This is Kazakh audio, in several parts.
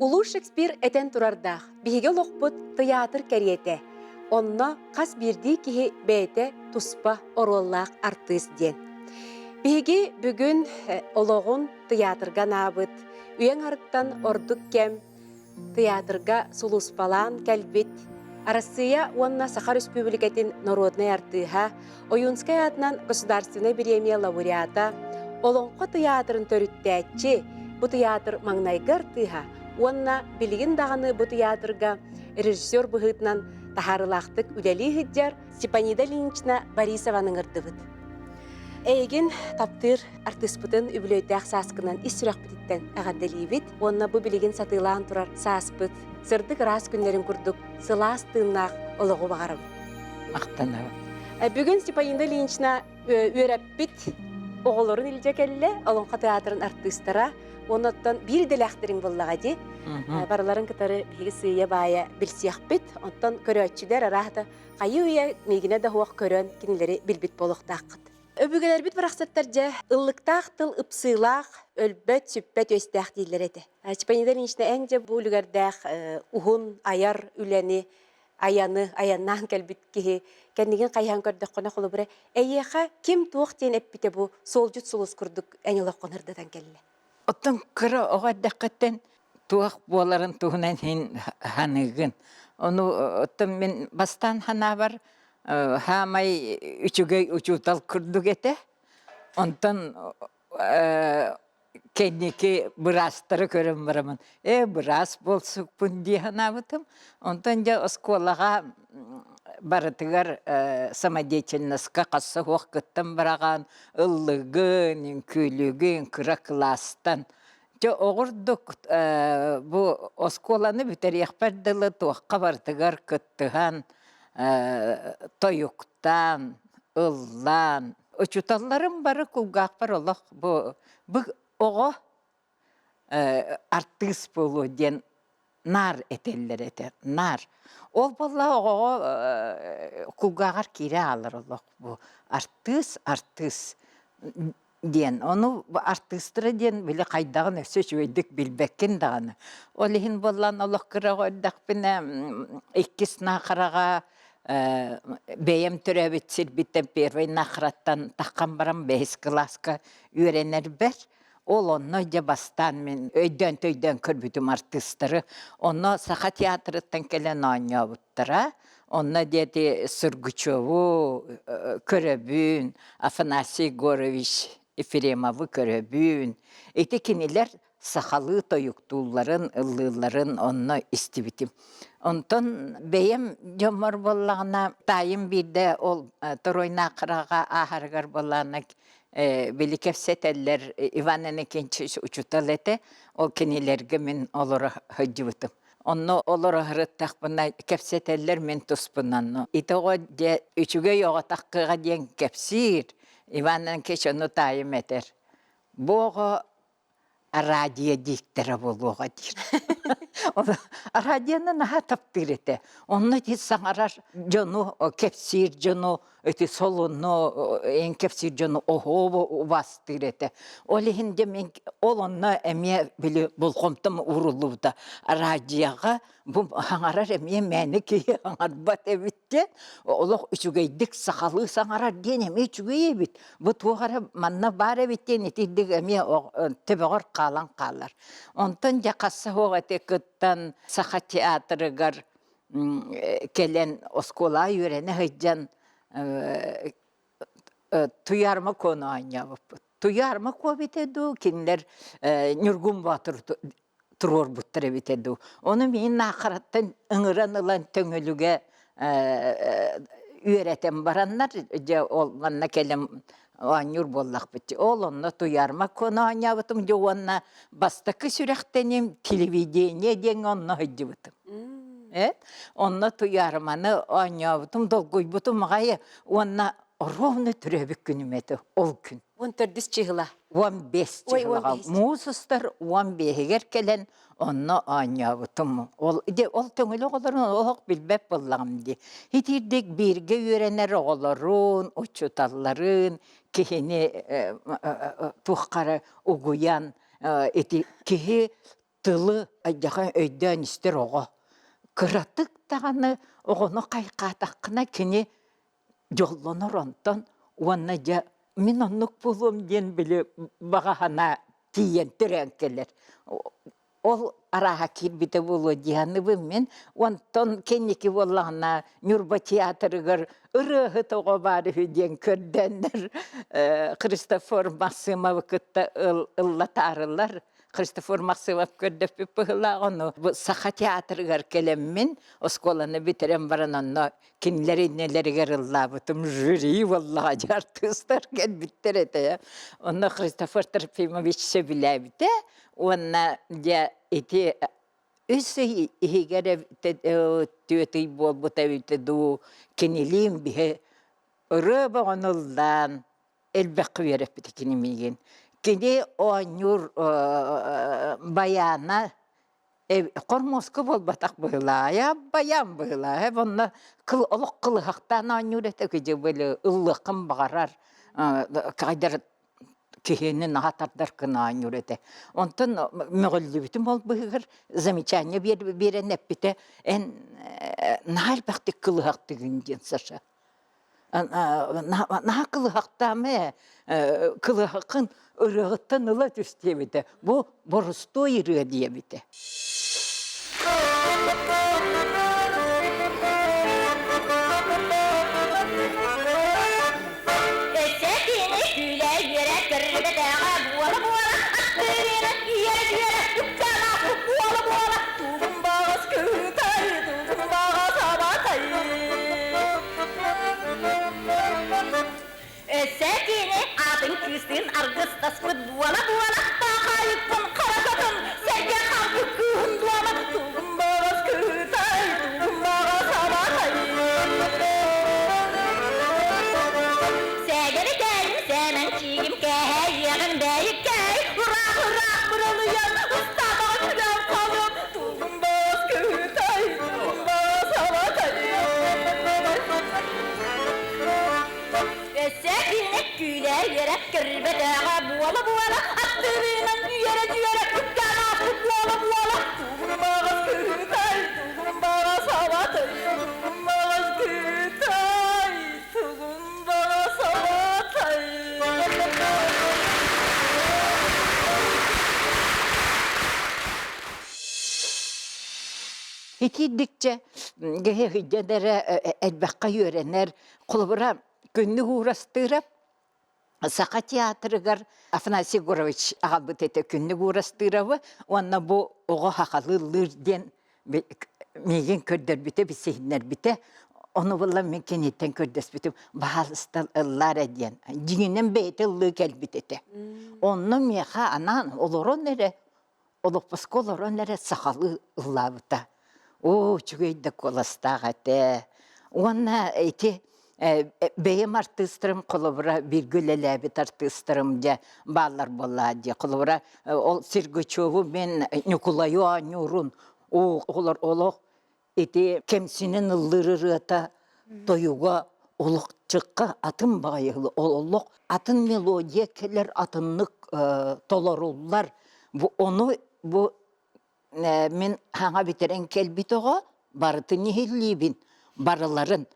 Улуу Шекспир этен турардах, биһиге лохпут театр кәриете. Онна қас бирдии киһи бәйте туспа ороллаах артист ден. Биһиги бүгүн ологун театрга наабыт, үйең арыттан ордук кем, театрга сулуспалаан кәлбит, Россия онна Саха Республикатын народный артыха, Оюнская атынан государственная премия лауреата, Олонқо театрын төрүттәчи, бу театр маңнайга артыха, онна билигин дағаны бу театрга режиссер быһытынан тахарылақтык үләли хыджар Степанида Ильинична Борисованың ырдыбыт. Эйген таптыр артиспытын үбілөйдәк саскынан ис-сүрәк бітіттен әғадделейбіт, онна бу билигин сатылаан турар сааспыт, сырдык рас күнлерин курдук, сылаас тыыннаақ олығы бағарабыт. Мақтанабыт. Бүгін Степанида Ильинична үйрәппит, оғылырын илже келле, Олонқо театрын артистара, оннаттан бир деләхтерин боллаға де, бараларын кытары биги сыя бая билсияқпит, онтан көрөтчүдер арахта қайы үйе мегіне да хуақ көрөн кинилери билбит болуқтаққыт. Өбүгелер бит барақсаттар же ыллықтақ тыл ыпсыйлақ, өлбөт, сүппөт өстәқ дейлер еті. Степанида Ильинична әң же бұл үгердәқ ухун, аяр, үләні, аяннан кәлбит кеһи, кәннеген қайхан көрдік қона қолы бірі, әйеға кем туық тен әппіте бұл сол жүт сұлыс күрдік әнелі қонырдадан кәлі. Оттан кыры оға дәқіттен туақ боларын туғынан хен ханығын. Оны оттан мен бастан хана бар, хамай үчүгей үчутал күрдік еті. Онтан кәнеке бұрастыры көрім барамын. Бұрас болсық бұнди хана бұтым. Онтан жа осколаға барытыгар самодеятельностьқа қасы уақыттан бараған ыллығын, күйлігін, күрі кластан. Оғырдық бұ осколаны бүтер еқпардылы туаққа бартыгар күттіған тойуқтан, ыллан. Өчуталарым бары күлғақ бар олық. Бұл оғы артыс болу ден нар етелер етер, нар. Ол болла оғы күлғағар кере алыр олық. Бұл артыс ден. Оны артыстыры ден білі қайдағын өсі жөйдік білбәккен дағаны. Ол ең боллан олық қыраға өддақ біне иккіс нақыраға бәйім түрәбет сілбіттен первай нақыраттан таққан барам бәйіз класқа үйренер бәр. Ол онны жабастан мен өйден-төйден көрбітім артыстыры. Онны Саха театрыттан келен anya бұттыра. Онны деті Сургучеву көрөбін, Афанасий Горович Ефремовы көрөбін. Эти кенелер сахалы тойуктуларын, ыллыларын онны истибітім. Онтон бәйім жомар болағына тайым бірде ол тұройна қыраға ахарғар болағына били кепсетеллер Иванны кенчиш учутал эте, ол кенелерге мен олора хөджүбүтүм. Онно олора хырыттак бына кепсетеллер мен туспунан. Итого де үчүгө йоготаккыга ден кепсир Иванны кечону тайым этер. Бого радио диктора болуға дейір. Радионы наға таптыр еті. Оны дейт саңарар жону, кепсир жону, өті солуну, ең кепсир жону оғу бастыр еті. Ол ехінде мен, ол оны әме білі бұлқомтым ұрылуыда. Радияға бұл аңарар әме мәні кейі аңар бат әбітте. Олық үчігейдік сақалы саңарар ден әме үчігей әбіт. Бұл туғары манна бар әбіттен етейдік әме төбіғыр қалан қалар. Онтан жақасы оғаты күттен Саха театрыгар келен оскола үйрені ғыджан туярма кону anya бұп. Туярма ко бітеді, кендер нүргін батыр тұрор бұттыры бітеді. Оны мен нақыраттан ұңыран ұлан төңіліге үйретен баранlar, ол манна келем Анюр боллақ бітті. Ол онна туярма кону anya бұтым, онна бастықы сүректенем телевидение ден онна ғыджы бұтым. Онна туярманы anya бұтым, долгой бұтым ғайы, онна ровны түребік күніметі, ол күн. 14 чығыла. 15 чығыла. Музыстар 15-гер келен, онна anya бұтым. Ол төңілі оларын оғық білбәп болағым де. Хетірдік бірге үйренер оғыларын, ұчуталарын, кехіне туққары ұғуян, кехе тылы айдахан өйдөн истер оҕо. Кыратык тағаны оҕону кайкаатаххына кини жоллонор онтон уонна жа мен оннук булуум диэн били багахана тиен төрөн келер. Ол араха кирбите булу дианыбы мен онтон кенники боллағына Нюрба театрыгар ырыхы тоҕо бары хүден көрденнер Христофор Максимов кытта ыллатарылар. Христофор Максимов көрдөп пыхылагыну. Саха театрыгар келеммин, осколаны битерем баран онно кинлери нелеригер ыллабытым жюри воллага жартыстар келбиттер эте. Онно Христофор Трофимович сөбүләбите, онна я эти үсі игере түйетей болбута бите ду кинилим бихе ырыба онылдан элбек вереп бите кинимиген. Кини оңюр баяна кормоску болбатак была, я баян была. Онна олық кылыхактан оңюр эте күжі бөлі ыллықым бағарар. Кайдар кихенин атардар кына оңюр эте. Онтын мөғілі бүтін бол бұғыр замечание берен эппите. Нағар бақты кылыхакты күнден саша. Наға кылыхактамы кылыхакын ырығыттан ыла түстебіті. Бұл борысто ирыға диебіті. Kristin argıstas kut buala takayıpın karakatın serge halkı kığın duala tuğun bağız kığıtay tuğun bağız sabatay Segeri gelin semen çiğim kehey yağın beyik key Hurrak hurrak buralıyan ustama kıram kalım tuğun bağız kığıtay tuğun bağız sabatay Sekinek güler yere kırbetağa buala attırınan yere ukkana buala tuğun bağız kıtay tuğun bağız sabatay tuğun bağız kıtay tuğun bağız sabatay Hitidikçe gehe hüccelere elbakka yörener, kulubura günlük uğrastırıp, Saqa teatrıgar Afnasiy Gorovich ağabıt ete günlük uğrastırıbı, onna bu oğa haqalılırden megen kördür bite, bisehinler bite, onu valla men kenetten kördes bitim, bahalıstal ıllar ediyen, ciginen beyte ıllığı gelbit ete. Onu meha anan oloron nere, olokpasko oloron nere saqalı ıllabıta. O çügeyde kolastağ ete. Ona ete, Beyim artistırım kolubura bir gülelebit artistırım diye bağlar bolla diye kolubura o Sirguçovu ben Nikolayu Anyurun olar oluk eti kemsinin ıllırırı ata doyuğa oluk çıkka atın bayılı oluk atın melodiye keller atınlık tolarullar onu bu men hana biteren kelbit oğa barıtı nihillibin barıların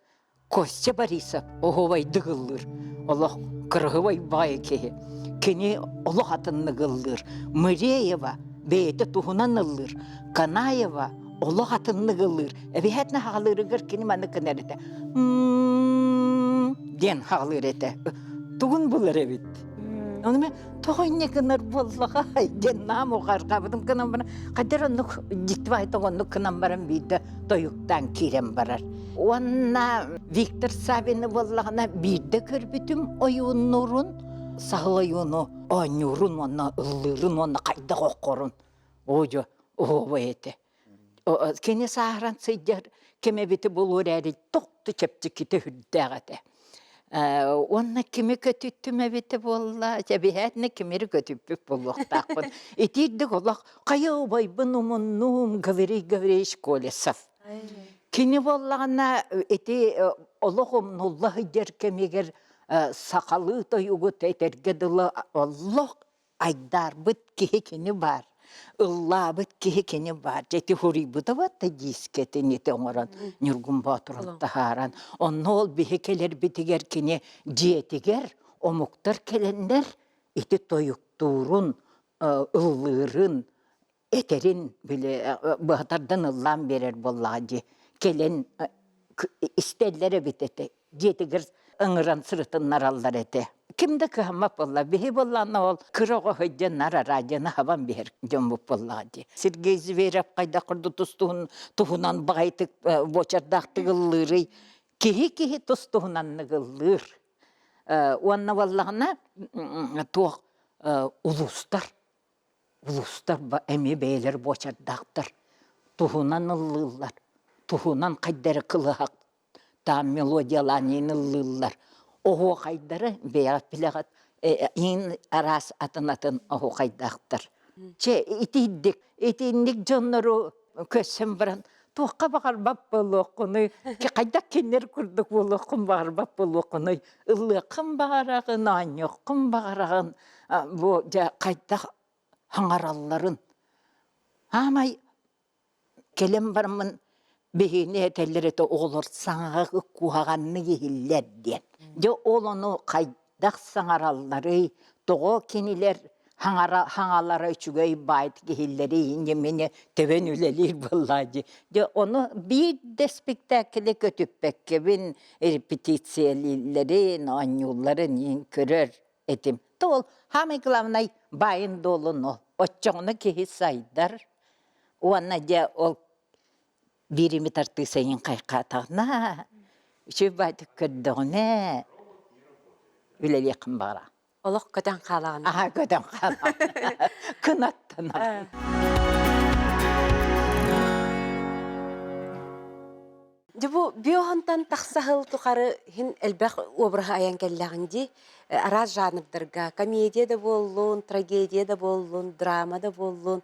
Kostya Borisov, oğuvay dıgılır. Allah kırgıvay baykehe. Keni Allah atını gılır. Mıriyeva, beyete tuhunan ılır. Kanayeva, Allah atını gılır. Evihetne hağılırı gır keni manı kınerete. Den hağılır ete. Tuğun bulur evit. Onu ben toğun ne kınar bollağa. Den nam oğar kabıdım kınam bana. Kadir onluk citvay toğunluk kınam baran biyde doyuktan kirem barar. Ona Viktor Savin'i bollağına bir de körbütüm oyunurun. Sağlayunu, oynurun, ona ıllırın, ona kayda okurun. Oca, o ete. Kene sağıran sıcak, keme biti bulur eri, toktu çepçi kiti hüddağıte. Ona kimi kötüttüme biti bolla, cebihetine kimiri kötüppüp bulluqtaqpın. Etirdik olaq, kaya baybın umunum, gaviri şkole saf. Kini bollağına eti Allah'ım Allah'ı derkemeger sakalı toyugut etergedili Allah aydar bit kini var. ыллабыт киһи кини бар. Жети хурибыта батта дискети нете оңоран Нюргун Батурун тахаран. Онно ол биһи келер битигер кини жетигер омуктар келендер ити тоюктурун ыллырын этерин биле бахтардан ыллан берер боллади. Келен истеллere битете. Жетигер ыңыран сырытыннар аллар ете. Kimde kıhamap bolla, bihi bollana ol, kıroğu hıccanlar aracına havan bir cömbüp bolladı. Sirgeyzi verip kayda kurdu tuhunan bağaytık, boçardaktı gıllırı, kihi tustuhunan gıllır. Onunla vallahına tuğ ulustar emi beyler boçardaktır. Tuhunan ıllırlar, tuhunan kaydere kılıhak, tam melodiyalanın ıllırlar. Oğu kaydarı beyaz pilagat in aras atın oğu kaydaqtır. İtiydik canları kösem baran. Tuğqa bakar bap buluqını, ki kaydak kenler kurduk buluqın bakar bap buluqını. Illıqın bağırağın, anyuqın bağırağın, bu kaydak hangaralların. Amay kelem barımın behine etelleri de olur sanağı kuhağanını yehiller diyen. De olunu kaydak sanaralları, doğu keniler hangalara üçügey bayt gehilleri ince meni teven ülelir vallahi. De onu bir de spektakle kötüpek kebin repetisiyeleri, anyulların yin körür etim. Dol hamiklavnay bayın dolunu, oççoğunu kehi saydar. Ona de ol birimi tartı sayın kaykatağına. Şu baytık kördüğüne üle yakın bara. Олох көтөн қалағын. Aha köden kalan. Kınattın. Жубу биохонтан тахсахыл тухары хин элбэх обраха аян келлягынди араз жанрдырга комедия да боллун, трагедия да боллун, драма да боллун.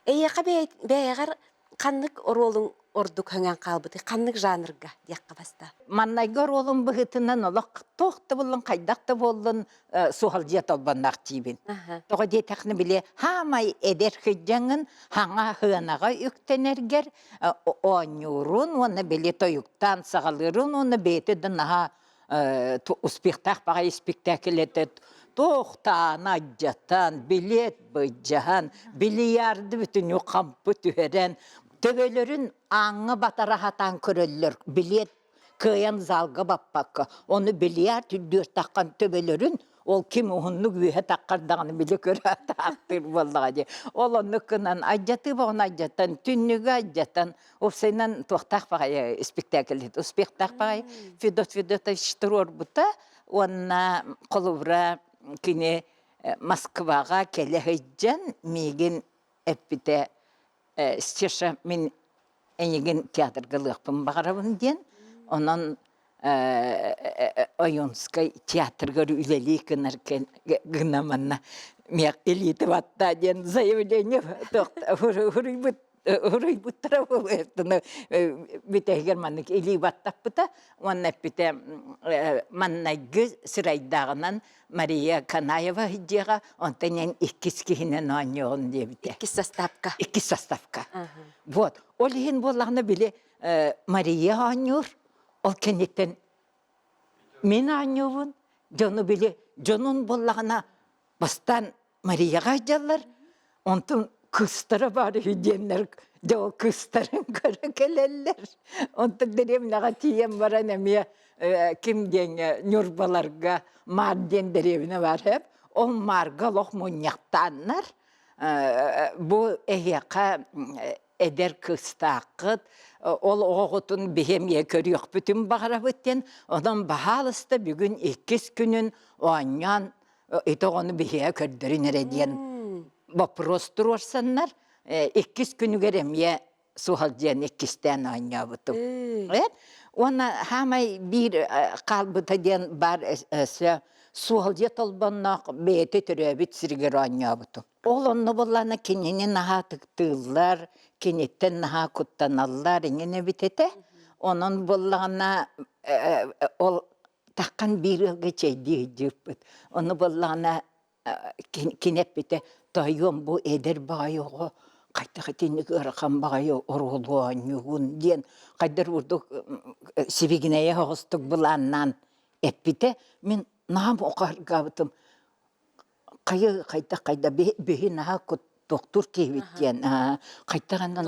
Эйяка бэягар каннык оролун ордук хаңан калбыты, каннык жанрга дияққа баста. Маннайгар олын бұғытынан олық тоқты болын, қайдақты болын суғал жет олбаннақ тейбін. Тоғы детақны біле, хамай эдер хыджаңын хаңа хыанаға үктенергер, оңюрун, оны біле тойуктан сағалырын, оны бетідің аға успехтақ бағай спектаклетет, тоқтан, аджатан, билет бұджахан, билиярды бүтін юқампы түхерен, töbelerin ağı batarahatan körüller, bilet kıyan zalga bappakka. Onu bilyar tüddür takkan töbelerin, ol kim ohunlu gühe takkardağını bile körü taktır vallahi. Ol onu kınan acatı bağın acatan, tünnügü acatan, o senin tohtaq bağay spektaklet, o spektak bağay fidot iştiror buta, ona koluvra kine Moskvaga kele hıccan, migin epite Стеша мен энеген театрга лыqpın bağırabın diyen, onun Oyunskay teatrga üleli kınarken gınamanna miyaq eliti vatta diyen заявление hurıy bu tarafı vertini bite germanlık eli vattap bita, onun bite mannagı sıraydağınan Maria Kanayeva hicceğe, ondan ikis kihinen anyoğun diye bite. İki sastavka. İki sastavka. Вот. Olihin bollağına bile Maria anyor, ol kenitten men anyoğun, jonu bile, jonun bollağına bastan Maria'ga jallar, ondan kıstara bari hüccenler, o kıstarın kara keleller. Ondan derem naga tiyem varan emiye, kim diyen nurbalarga, marden derevine var hep. O marga loh munyaktanlar. Bu ehyaka eder kıstakıt, ol oğutun bihemye körüyor bütün bağırabıtten. Ondan bahalısta bir gün 2 günün o anyan, ito onu biheye kördürün erediyen. Вопрос durursanlar, 2 günü geremye suhalciyen 2'den anyavutum. Evet, ona hamay bir kalbıta diyen bar suhalciyet olbannak beyte türebit sirger anyavutum. Oğlanlı bollana kenini naha tıktığırlar, kenitten naha kuttanallar, ingene bitete. Onun bollana ol takkan bir yıl geçeydi cıpıt. Onu bollana кинеп бите тайым бу эдер багайого кайта тинник ыракан багайы оролуанюгун диен кайдар урдук сибигинея хостук буланнан эппите мен наам окаргабытым кайда беһи наһа доктор кебиттен кайтаганнан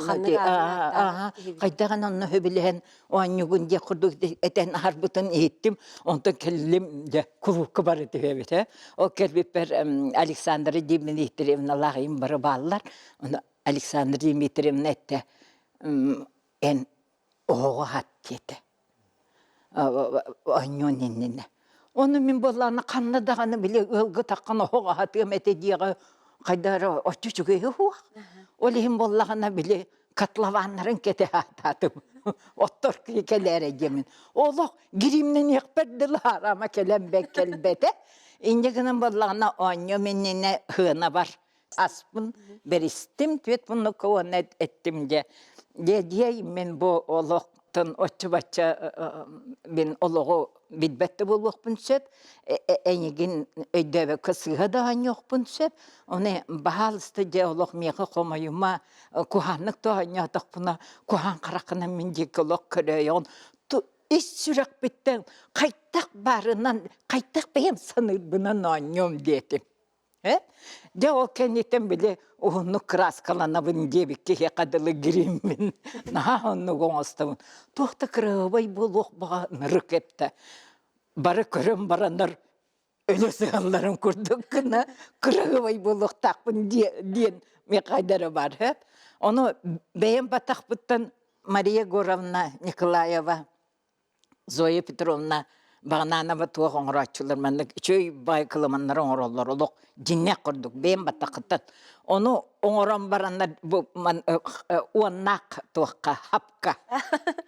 кайтаганнан хөбилен оаннюгун де курдук этен харбытын еттим онтон келлим де курукка бар этебете о келбипер Александра Дмитриевна лагым бары баллар Александра Дмитриевна этте эн ого хаттете оаннюнинне оны мен болланы канны даганы биле ылгы таккан ого хатым эте диге кайдары очучуге хуак. Олихим боллагана биле котлованнарын кете хататым. Оттор келере жемин. Олох гиримнен якпердилар ама келем бек келбете. Индегенен боллагана оньо менне хына бар. Аспын беристим твет буну ковонет еттим же. Де мен бу олохтун очубача мен ологу бидбетте болуқпын сөп, әнеген өйдәбі кысыға даған жоқпын сөп, оны бағалысты де олық меқі қомайыма куханлық даған ятақпына, кухан қарақына мен жекі олық көрейін. Ис сүрек біттен қайтақ барынан, қайтақ бәйім санырбынан аньем детім. Де ол кәнетен біле оғыны краскаланабын дебі кеге қадылы гриммін. Наға оны қоңыстымын. Тоқты қырғыбай болуқ баға нұрық епті. Бары көрім барандар өлесі ғаларын көрдік күні қырғыбай болуқ тақпын дейін меқайдары бар. Оны бәйім батақ бұттан Мария Горовна Николаева, Зоя Петровна бағананова туақ оңырачылар мәнік үшөй бай қылыманлары оңыралар олық жинне құрдық бейін баттақыттан. Оны оңыран барандар уаннақ туаққа, хапқа.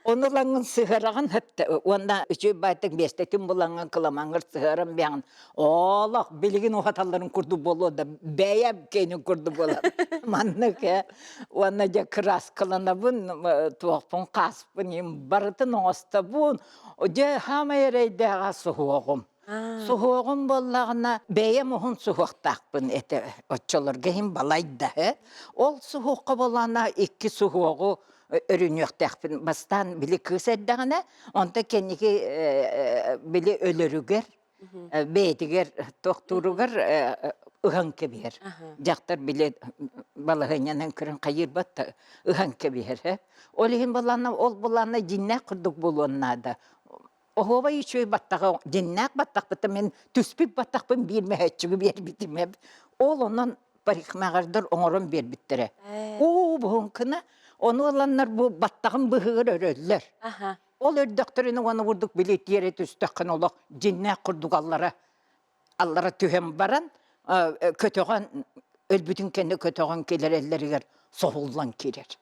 Оны лаңын сығыраған хәтті. Уанна үшөй байтық бестетін бұлаңын қылыманғыр сығырын бәңін. Олық білігін оғаталарын күрді болу да бәйәп кейінің күрді болады. Маннық, уанна жа крас қылынабын, туақпын қаспын, барытын оңыстабын. Же хама ерейдеға сұғығым. Сұғығым болағына бәйем оғын сұғықтақпын әті отчыларға хем балайды. Ол сұғыққа болағына екі сұғығы өрінөқтақпын. Бастан білі көсердіғіне, онда кенеге білі өлірігер, бәйтігер, тоқтырығыр ұған кебер. Жақтар білі балығынянын көрін қайыр батты ұған кебер. Ол ең болағына, ол болағына жинне құрдық болуынады. Оғыба үшөй баттаға, жиннақ баттақ бітті, мен түспік баттақпын бермәйетшігі бер бітім. Ол онын парикмағардар оңырын бер біттірі. Бұғын күні, оны оланлар бұл баттағын бұғығыр өрелілер. Ол өрдіқтеріні оны ұрдық білет ері түстіқін олық жиннақ құрдық аллара түйем баран, көтіған, өлбүтін кәні көтіған келер әллерігер соғылдан келер.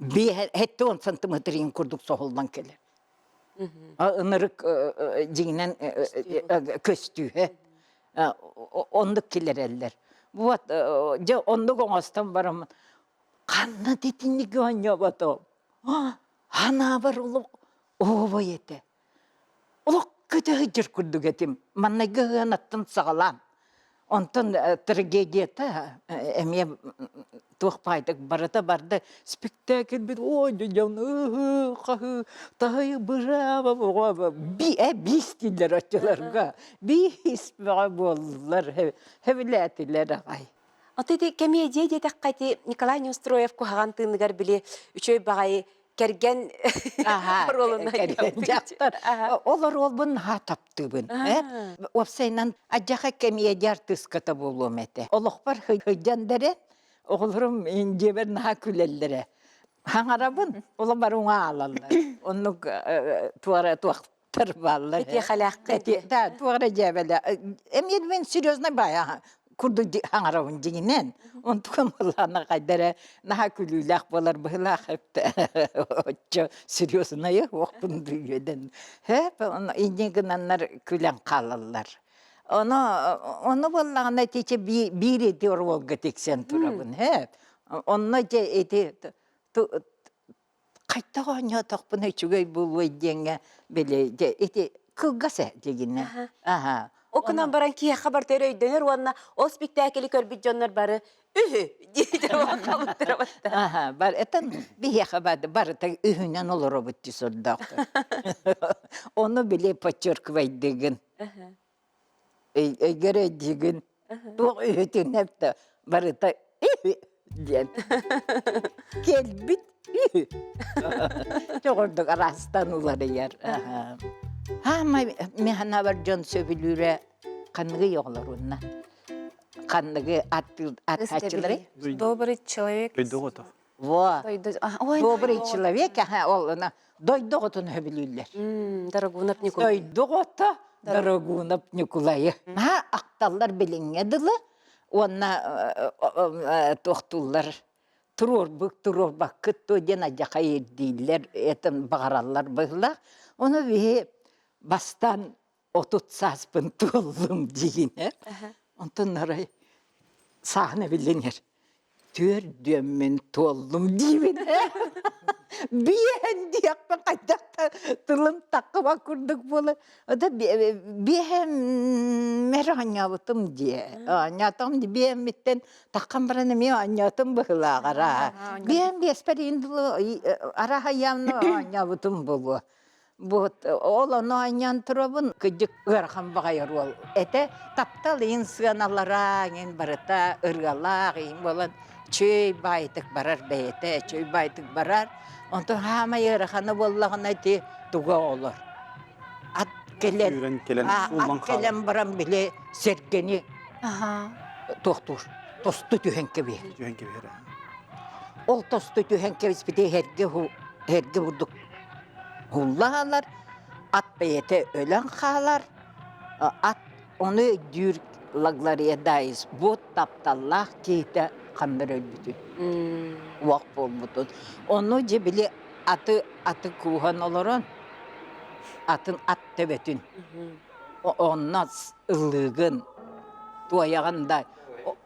Әтті 10 сантиметрін құрдық соғылдан келер. Ынырык жеңінен көстүйі. Ондық келер әлдер. Ондық оңастан барамын. Қанна детіннігі оңя батым. Ана бар ұлық оғы еті. Ұлық көті жүр күрдік етім. Манна ғығын аттын сағалам. Онтын трагедията, әме туақпайдық барыда барды спектакль бір, ой, жауны, қағы, тағы бұра, бис дейлер өтелерға, бис болылар, хәвіләтілер ағай. Отети комедия детек қайты Николай Неустроев кухаган тынгар биле үчөй багай керген ролына жақтар. Олар ол бұн хатаптыбын. Опсайнан аджаға комедия артыската болуым әті. Олық бар хыджандары, оғылырым инжебер наға күлелдері. Хаңарабын, олар бар оңа алалар. Оны туақтар балылар. Әте қалаққы. Туғара жабәлі. Әмед мен серьезно бая. Kurdu hangarabın jiginen, on tukam Allah'ına kaydara naha külülak bolar bıhlak hep oço seriosuna ya vaktin duyuyordan. Hep onu inceginanlar külen kalallar. Onu bollağına teçe bir ediyor olga teksen turabın hep. Onunla je eti kayta onya takpın hiçugay bulvay jenge bele je eti kılgasa jiginen. Aha. Окунан баран кие хабар төрөйдөнөр уонна ол спектакли көрбүт жоннор бары үһү дейдер уон калыптыра батта. Ага, бар этен бияха бады бар та үһүнен олоро бутти сордакты. Onu bile подчеркивайдыгын. Ögöröydügün. Bu ühütün hep de barı ta ühü diyen. Kelbit ühü. Çok orduk arastan uları yer. Ha ma mehana var can söbülüre kanıgı yoklar onunla. Kanıgı at kaçıları. Добрый человек. Дойдоготов. Во. Ой, Добрый человек, ага, олына. Дойдоготун höbülürler. Дорогунап Николай. Дойдогота, дорогунап Николайы. Ha, aktallar bilinmediler. Ona tohtullar. Turur bakıt toyden acaka yerdiler. Etin bağırallar bağırlar. Onu bir bastan saspın tullum diyine. Ondan sahne bilinir. Tür dömün tollum diyine. Bihen diyakta kaydakta tılım takıma kurduk böyle. O da bihen meranyavıtım diye. Anyatam diye bihen bitten takkan barana mi anyatım bıhıla ara. Bihen bir esperi indulu ara hayamını anyavıtım bulu. Bu olanı anyan turabın kıcık ırkan bağayır ol. Ete taptal insanalara en barata ırgalak en bolan. Çöy baytık barar beyete, çöy baytık barar. Ondan hama yarıkanı bollağına de tuğa olur. At gelen, at gelen baran bile sergeni tohtur. Tostu tühenke bir. Ol tostu tühenke biz bir de herge vurduk. Hullağalar, at beyete ölen kağalar. At onu dür laglarıya dayız. Bu taptallah kiyte kandır ölbütün. Vak bolbutun. Onu cebili atı kuhan olurun. Atın at tebetün. Onunla ıllığın, duayağında.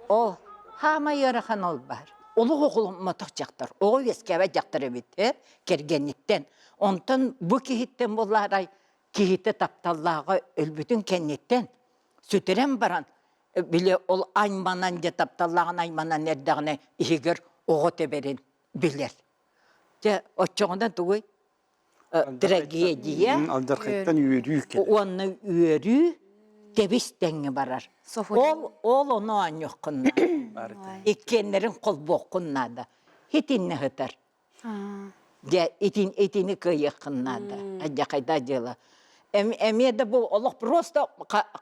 O hama yarıkan ol var. Olu oğulun matak jaktır. Oğul eskeve jaktır ebit. Kergenlikten. Ondan bu kihitten bollaray kihite taptallağı ölbütün kennetten. Sütüren baran. Bile ol aymanan de taptallağın aymanan nerede ihigir oğu teberin bilir. De o çoğundan tuğuy tragediye. Aldarkayttan yürüyük. Onu yürü tebis denge barar. Ol onu an yokunna. İkkenlerin kol bokunna da. Hitinne hıtar. De etini kıyıkınna da. Acca kayda jıla. Emiyede bu Allah prosta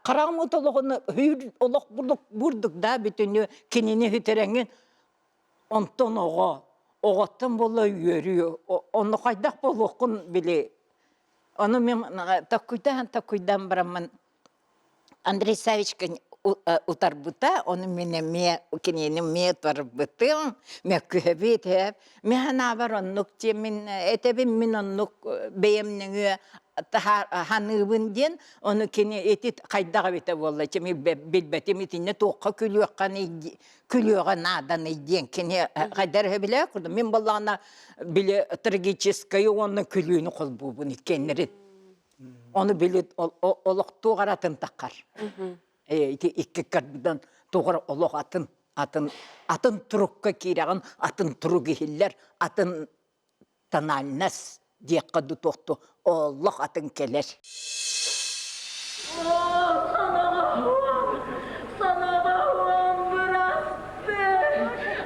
karamut Allah'ını hür Allah burduk da bütünü kinini hüterengin ondan oğattan bolla yürüyor. Onu kaydak bolukun bile. Onu ben takuydan bıramın Andrei Savichkin utarbuta onu minemiye kinini miye tarbıtım mekühebit hep mehana var onluk cemin etebim min onluk beyemnengü hanıbın diyen onu kini eti kaydağı bite bolla cemi bilbetim itine toqa külüyorgan nadan diyen kini kaydar hebile kurdum min bollağına bile tragiçiskayı onun külüğünü kol bu nitkenlerin. Onu bile oluk tuğaratın takar. İki kardıdan tuğar oluk atın turukka kirağın, atın turuk ihiller, atın tanalnas diye kadı tohtu. Oluk atın keler. Sana bağlan bıraktı.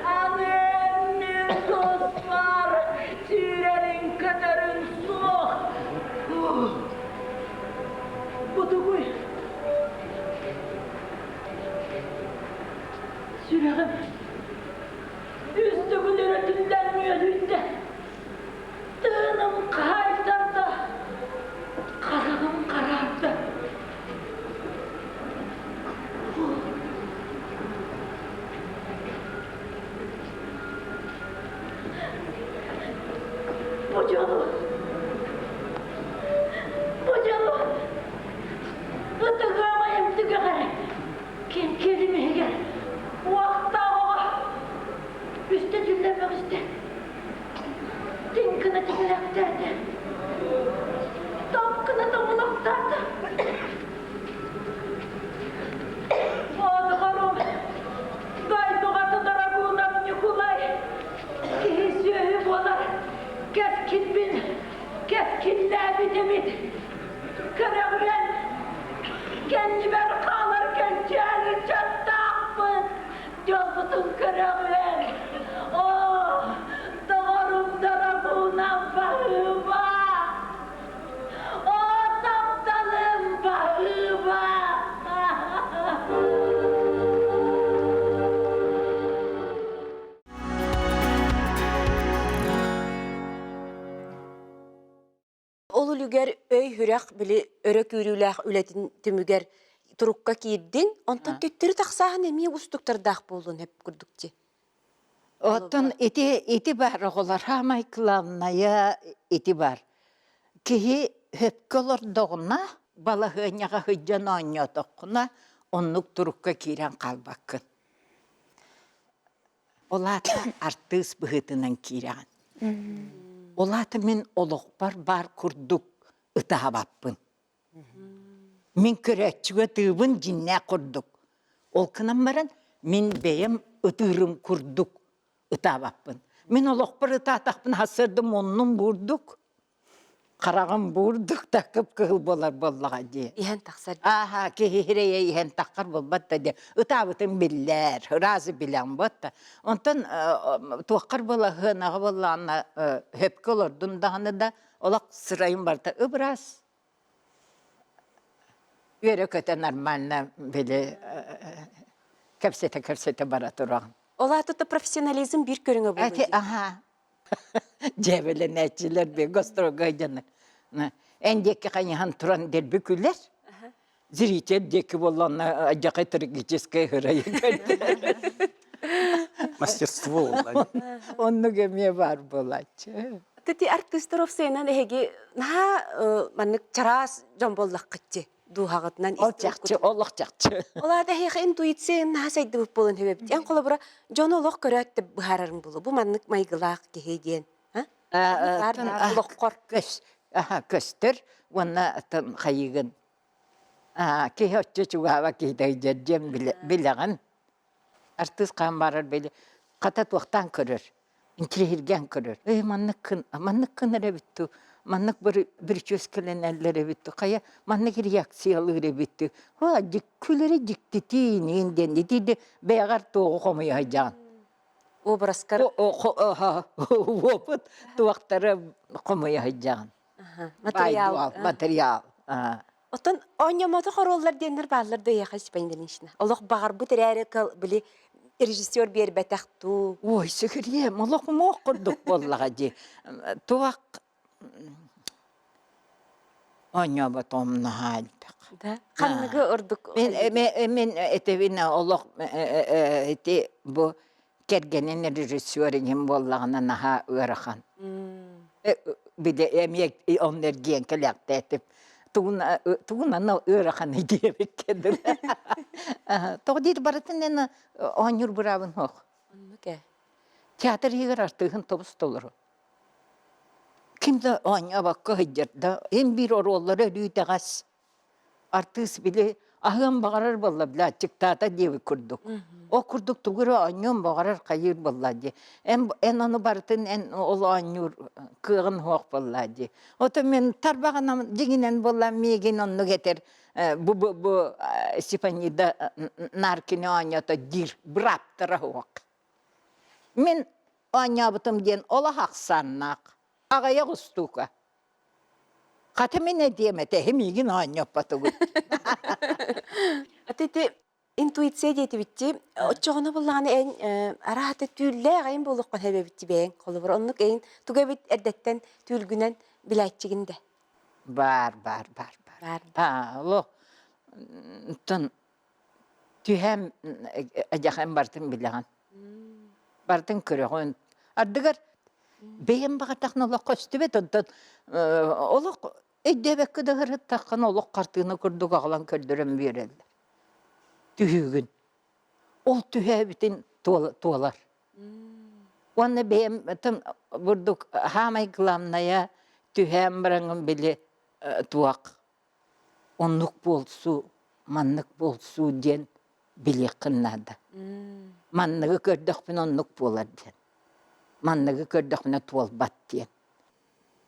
Annemnin dostlar, tüylerin kadarın soğuk. Bu da bu. Sürağım, üstü gülürütünden müyözüydü. Tığınım kaytardı, kazağım karardı. Bu canım, ıtıgamayım tıgamayım. Kim kelime gel, vakta oğa, üstte dinlemek iste. Tinkını dinlemek derdi. Altın kırıklar. Oh, doğrum tarafına bağıma. Oh, taptalım bağıma. Olu lüger öy hürek bili örök ürülэх ületin tümüger turukka kiirdin, ondan töttürü taqsağın emiye ustuktardak bolun hep kurdukçi. Оттон ити бар оголар хамай кыланная ити бар. Кихи хөпкөлөр догуна бала хыняга хыджан оньотокуна оннук турукка кирен калбаккын. Олата артыс быхытынан кирен. Олата мен олоқпар бар курдук ытаабаппын. Мен көрәтчіге тыыбын жинне курдук. Ол кынан баран мен бейім ытырым курдук ытаабаппын. Мен олоқпар ытаатақпын хасырдым оннун бурдук. Қарағым бурдук тақып кығыл болар боллаға де. Иһен тақсар. Аха, кехирeye иһен таққар болбатта де. Ытаабытын биллер, разы билен батта. Онтан туаққар бола хынаға боллағына хөпкі олордun дағаны да олақ сырайын барда. Ыбырас. Өре көте нормально били кәпсете бара тұрағын. Ола тұты профессионализм бір көріңі болу. Әте, аха. Жебелі нәтчілер бе, гострога жаныр. Әндекі қайыған тұран дербі күлер. Зритель декі болғанна ажақай трагическая хырайы көрді. Мастерство. Онны кеме бар болачы. Тәті артистер офсайынан әйге наға манық чарас жон болдақ қытчы. Дуғағытынан Ол жақчы, олық жақчы. Ола да хейх интуиция наға сайды бұп болын хөбепті. Ян қолы бұра жон олық көрәтті бұхарарын болу. Бұл манық майғылақ кехейден. Олыққор. Көстір, онна қайығын. Кей өтчі чуғава кейді жерден біліғін. Артыс қан барыр білі. Қатат уақтан көрір. Интірерген көрір. Маннық кын әребітті. Маннық бір чөз кілін әлі әребітті. Қая маннық реакциялы әребітті. Күлері жіктетейін енден. Дейді бәғар тоғы қомай айжаған. Обраскар. Опыт туақтары қомай айжаған. Материал. Отан ойнаматы хороллар денер баллар да яқаш бәйіндеріншіна. Олық бағар бұтыр әрі кыл білі режиссер бер бәтәқту. Ой, сөкірем, олық моқ құрдық боллаға де. Туақ ойнамат омны халдық. Да, қанығы ұрдық. Мен әтевіне олық бұ кергенен режиссерінен боллағына наға өріған. Біде әмек онлар ген кіліқті әтіп. Туғынан өріған едебек кедір. Тоғы дейді баратын әні ойныр бұрабын оқ. Театр егер артығын тобыс толыру. Kimde oyna bakka hıcırda, en bir orolları rüydeğaz. Artıs bile, ahım bağırır balla bile, çıktağda devi kurduk. O kurduk tuğuru oynuyorum bağırır kayır balla diye. En onu barıtın, en olu oynuyor, kığın hoğuk balla diye. O da men tarbağına ciginen balla meygen onu getir. Bu Sipanida narkini oynata dir, bıraktırı hoğuk. Men oynabıtım diyen ola haqsannak. Ağaya kustuka. Katemi ne diyemete, hem ilgin oynayıp batıgı. Ateti intuitsiya deyeti bitti. Oçoğuna bullağını en arahatı tülle ağayın buluqqan hebe bitti beyin. Kolu var. Onluk en tuga bit erdetten tülgünen bilayetçiginde. Var. Lo. Tun tühem acakın bartın bileğen. Bartın kırığın. Ardıgar beyin bağırtağın olaq köstübet ondan olaq eddebek kıdığırı taqın olaq qartığını kurduk ağlan kördürüm verildi. Tühügün. Ol tühe bitin tuğalar. Onu beyin vurduk hamay kılamnaya tühem bırangın bile tuğak. Onluk bolsu, manlık bolsu diyen bile kınladı. Manlığı gördük bin onluk bolar diyen. Manlığı gördük bin tuğal bat diyen.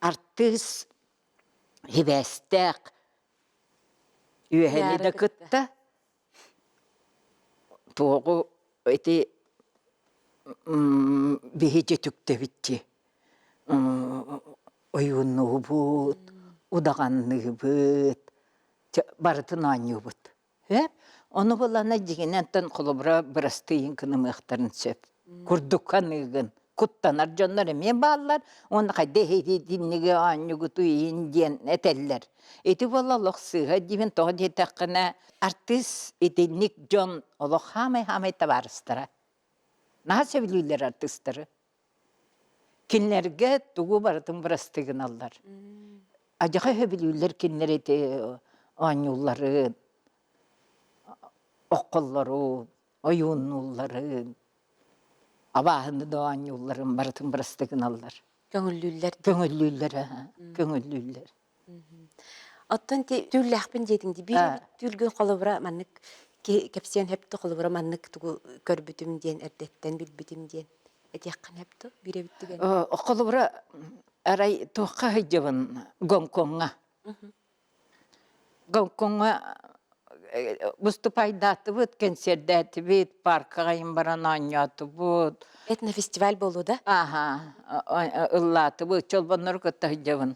Artız hivestek üyeli de kıtta tuğu eti биһиже түктебитти. Oyunluğubut, udağanlıbıt, barıtın anyubut. Onu bulana diginenten kulubra bırastıyın kınımıqtarın söp. Kurdukkanıgın, kuttanar jonlar emeğe bağlar. Onu kayda heydi dinlige anyugutu diyen eteller. Eti bolalıq sığa diben toğa detakına artist etenlik jon olaq hamay tabarıstıra. Naha sevilüller artistları. Kinlerge tuğu barıtın bırastığın allar. Acıqa hebilüller kinler eti anyulların, okulların, oyunluların, abahını da anyulların barıtın bırastığın allar. Köngüllüller. Köngüllüller, köngüllüller. Ottan tüllahpin dedin bir tülgün kolubra manık kepsiyen hep de kolubra manık tuğu körbütüm diyen erdetten bilbütüm diyen. Etiyakkan hep de bire bitti gene. Kolubra aray toqa hıcıvın Gongkonga. Gongkonga bustu paydatı bud, konserdati bud, parka gayın baran anyatı bud. Etne festival bolu da. Aha, ıllatı bud, çolbanları kıtta hıcıvın.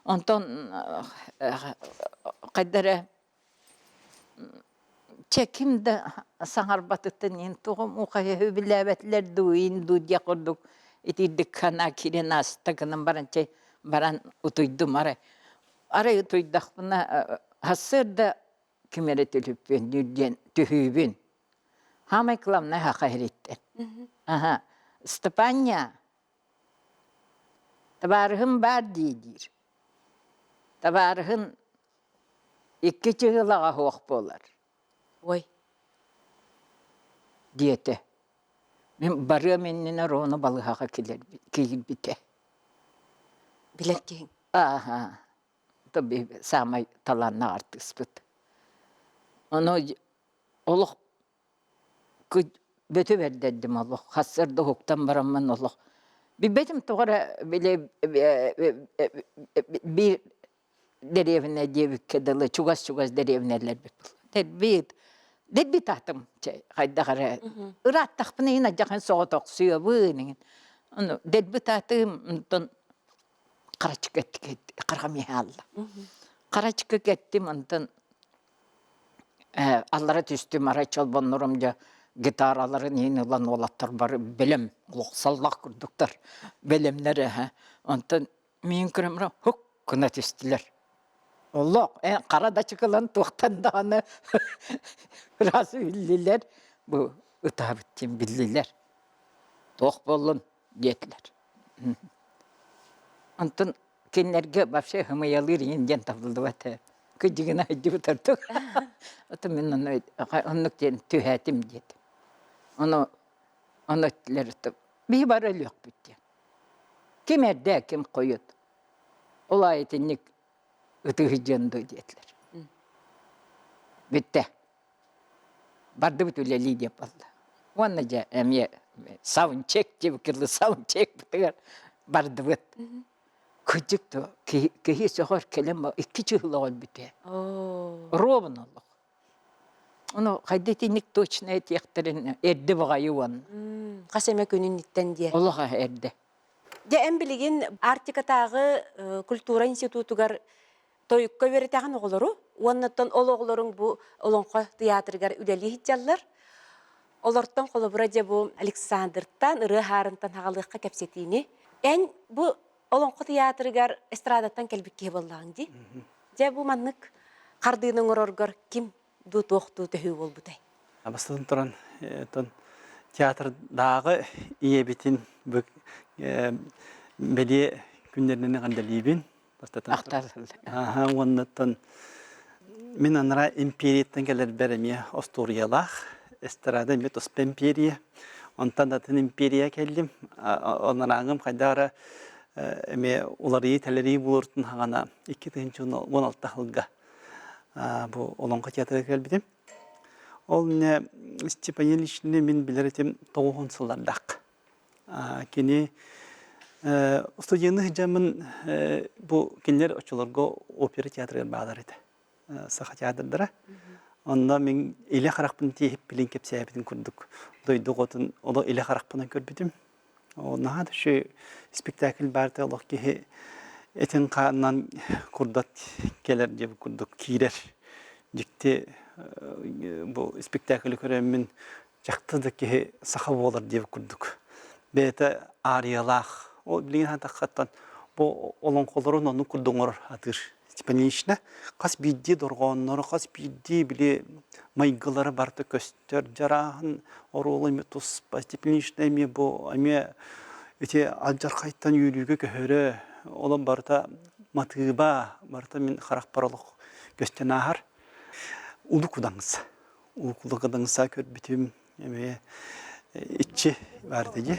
Ondan kaydara çekim de sangar batıtın yin toğum uqaya hübilabetler duyin dudiya kurduk. Iti dikkana kirin astakının baran utuydum ara. Ara utuydak buna hasır da kimere tülüpün, nürgen tühübün. Hamay kılamna haka heritten. Aha, Stepanya. Tabarıhın bar deydir. Tabarıhın iki çığılağa hoq bolar. Oy. Diyete. Men barıya mennine roğuna balığa keyil bite. Biler ki. Aha. Tabii samay talanna artist bit. Onu oluk bötü verdedim oluk. Hasırda hoktan baramman oluk. Bir betim toğara bile bir derevine diye kedalı çugas derevneler bir. Bir tahtım kayda kara. Irat tahtını yine jakın soğutok suya bu. Onu bir tahtım Karaçık ettik, Karamihalla. Karaçık ettim, ondan Allara düştüm, araçal bonlarımca gitaraların yeni olan olatlar var, bilim, sallah kurduklar, bilimleri. Ondan min kırımra hukkuna düştüler. Allah, karada çıkılan tuğtan dağını razı bildiler. Bu ıtabı ettiğim bildiler. Tuğ bolun, diyetler. Ondan kenlerge başa hımayalır yengen tabıldı vata. Kıcığına hıcı bitirdik. Oto men onu tühetim dedim. Onu ettiler. Bir barıl yok bitti. Kim erde kim koyut. Olay etinlik ıtıhıcındı dediler. Bitti. Bardı bütüleli yapıldı. Onunca emiye savun çek cebikirli savun çek bitiyor. Bardı bit. Küçüktü. Kehi soğur kelime iki çığlı ol bitti. Ровно Allah. Onu kaydetinlik точно etiyektirin erdi bağayı onun. Kaseme günün itten diye. Allah'a erdi. Ya en biligin Arktikatağı Kultura İnstitutugar toyukka veretağın oğulları. Ondan oğulların bu olonqa tiyatrıgar üleli hicallar. Olardan kolabıraca bu Alexander'tan, ırı harıntan hağalıqqa kepsetini. En bu olonqa tiyatrıgar estradattan kelbikki bollağın di. Ya bu manlık kardığının ororgar kim du toxtu tehü ol butay. Abastın turan teatrdağı iyi bitin bu beli günlerine kandalibin. Aktarıldı. Aha, ondan min anara imperiyetten gelir beremiye Asturyalar. Estrada metos imperiye. Ondan da imperiye geldim. Onlarağım kadar me uları teleri bulurtun hana 2016 yılga. Bu olonqa teatrga gelbidim. Ol ne Stepaniyel işini min bileretim 90 yıllardaq. Kini studiyany hıcamın bu kinler açılırga opera teatrga bağlar edi. Saha teatrlara. Onda men ile qaraqpın teyip bilen kepseyabidin kurduk. Doyduk otun ola ile qaraqpına görbüdüm. O nahada şu spektakl barda Allah ki etin kandan kurdat gelir diye kurduk kirer. Dikti bu spektakl köremin jaktı ki saha olur diye kurduk. Bete ariyalaq o bilen hata qattan bu olan kolorun onu kurduğur hatır. Tipinişne qas biddi dorgonları qas biddi bile maygıları barda köster jarahın orulu metus tipinişne mi bu ame ete aljar qaytan yürüge köhöre olan barda matıba barda min xaraq paralıq göstenahar ulu kudаңыз. Ulu kudаңызsa kör bitüm eme içi vardı ki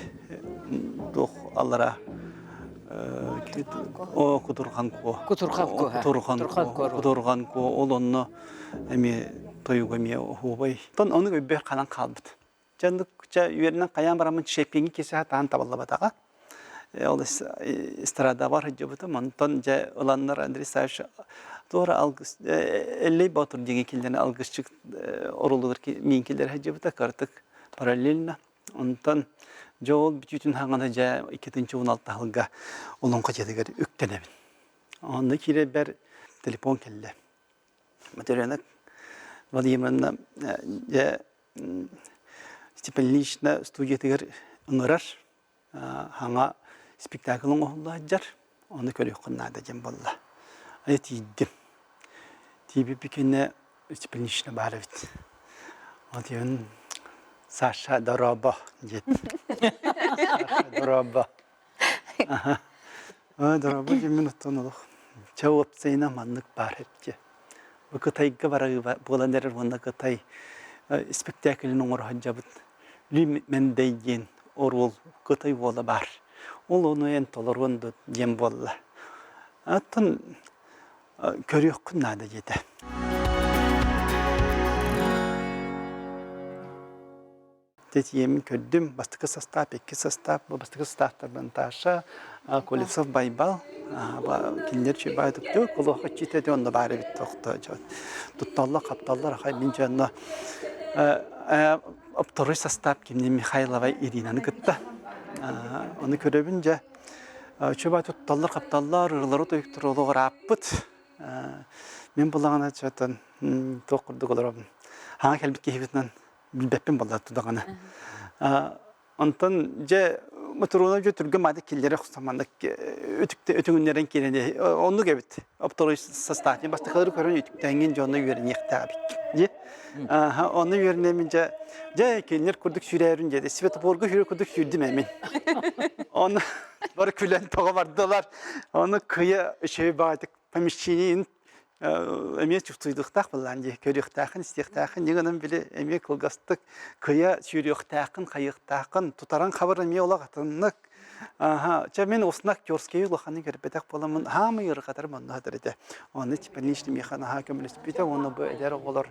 doq Allah'a o kuturgan ko olonno emi toyuga mi hubay ton onu bir kanan kalbıt candıkça yerinden kayan baramın şepingi kese tan taballabataga o estrada var hıcıbıtı monton ja olanlar Andresaj doğru algıs 50 batır diye kilden algısçık oruludur ki minkiler hıcıbıta kartık paralelna ondan Joel bütün hangana ja 2016 yılga onun kaçadıgar öktenebin. Onda kire ber telefon kelle. Materialna Vladimirovna ja stipendiyna studiyatigar ınırar. Hanga spektaklın oğullar onu körüyor kınada jem bolla. Ayet yiddim. Tibi bikene stipendiyna barabit. Odiyon Sasha Doroba jet. Doroba. Doroba yemin tonuluk. Cevap sayına manlık bar hepçe. Bu kıtayga barı bulanlar onda kıtay spektaklın onu hacabıt. Lim mendeygen orul kıtay vola bar. Ol onu en tolerant jem bolla. Atın körüyor kınada jete. Yemin kördüm, bastıkı sastap, peki sastap, bu bastıkı sastap bantaşa, koletsov baybal, kinler çi baydık diyor, kolu haçite de onda bari bitti okta. Tuttallar, kaptallar, hay bince onda optoru sastap kimni Mikhailova Irina'nı gıtta. Onu körebince, çöba tuttallar, kaptallar, ırları toyuktur, olu rapıt. Men bulağına çatan toqurduk olarım. Hangi kelbik kehbetinden bilbepim balladı tudağına. Ondan je motoruna götürgüm adı killeri xusamandak ötüngünlerin keleni onu gebit. Optoru sastatın basta kadar körün ötüktengin jonda yören yıqtabik. Je onu yörenemince je keller kurduk sürerin je de Svetoborga hürü kurduk sürdüm emin. Onu var külen toğa vardılar. Onu kıya şey baydık pamişçinin emniyet çıktıydıq bulan diye körüktağın istiqtağın yığının bile emniyet kılgastık kıya sürüktağın kayıqtağın tutaran xabarın me ola qatınlık men osnak görskey ulaqanı görbedak bolamın hamı yırı qatar manda hadarede onu tipinişli mexana hakim bispita onu bu eder olur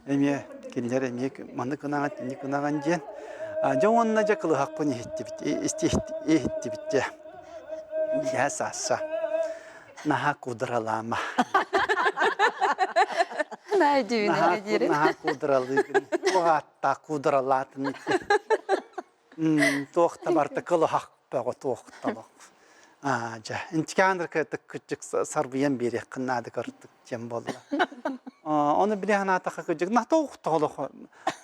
emniyet keller emniyet mandı kınağa tinni kınağan diyen jawonna jakılı haqpını etti bitti ya sassa naha kudralama Ne diyor ne diyor? Naha kudralı toğatta kudralatın. Toğta barda kılı haq bağı toğta bak. Ja, intikandır ki küçük sarbiyen biri kınadı kartık jem bolla. Onu bile hana taqa küçük nah toğta olur.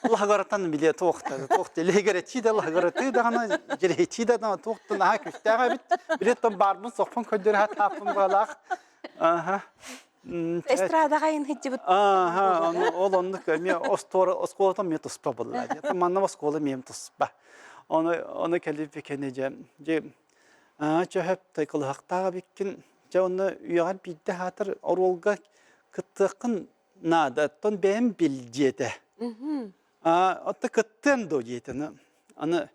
Allah garatan bile toğta toğta legereti de Allah garatı da hana jereti de toğta naha küçüğe bit bile tam barbun sohpan ködür hat hapın balaq. Estrada kayın hıcıbıt. Onluk mi oskoladan mi tuspa bulla. Tamam oskola mi tuspa. Onu kelip bikeneceğim. Hep taykılı haqtağa bikin. Onu uyağın bidde hatır orolga kıttıqın nadattan beğen biljede. Otta kıttın do yetini. Onu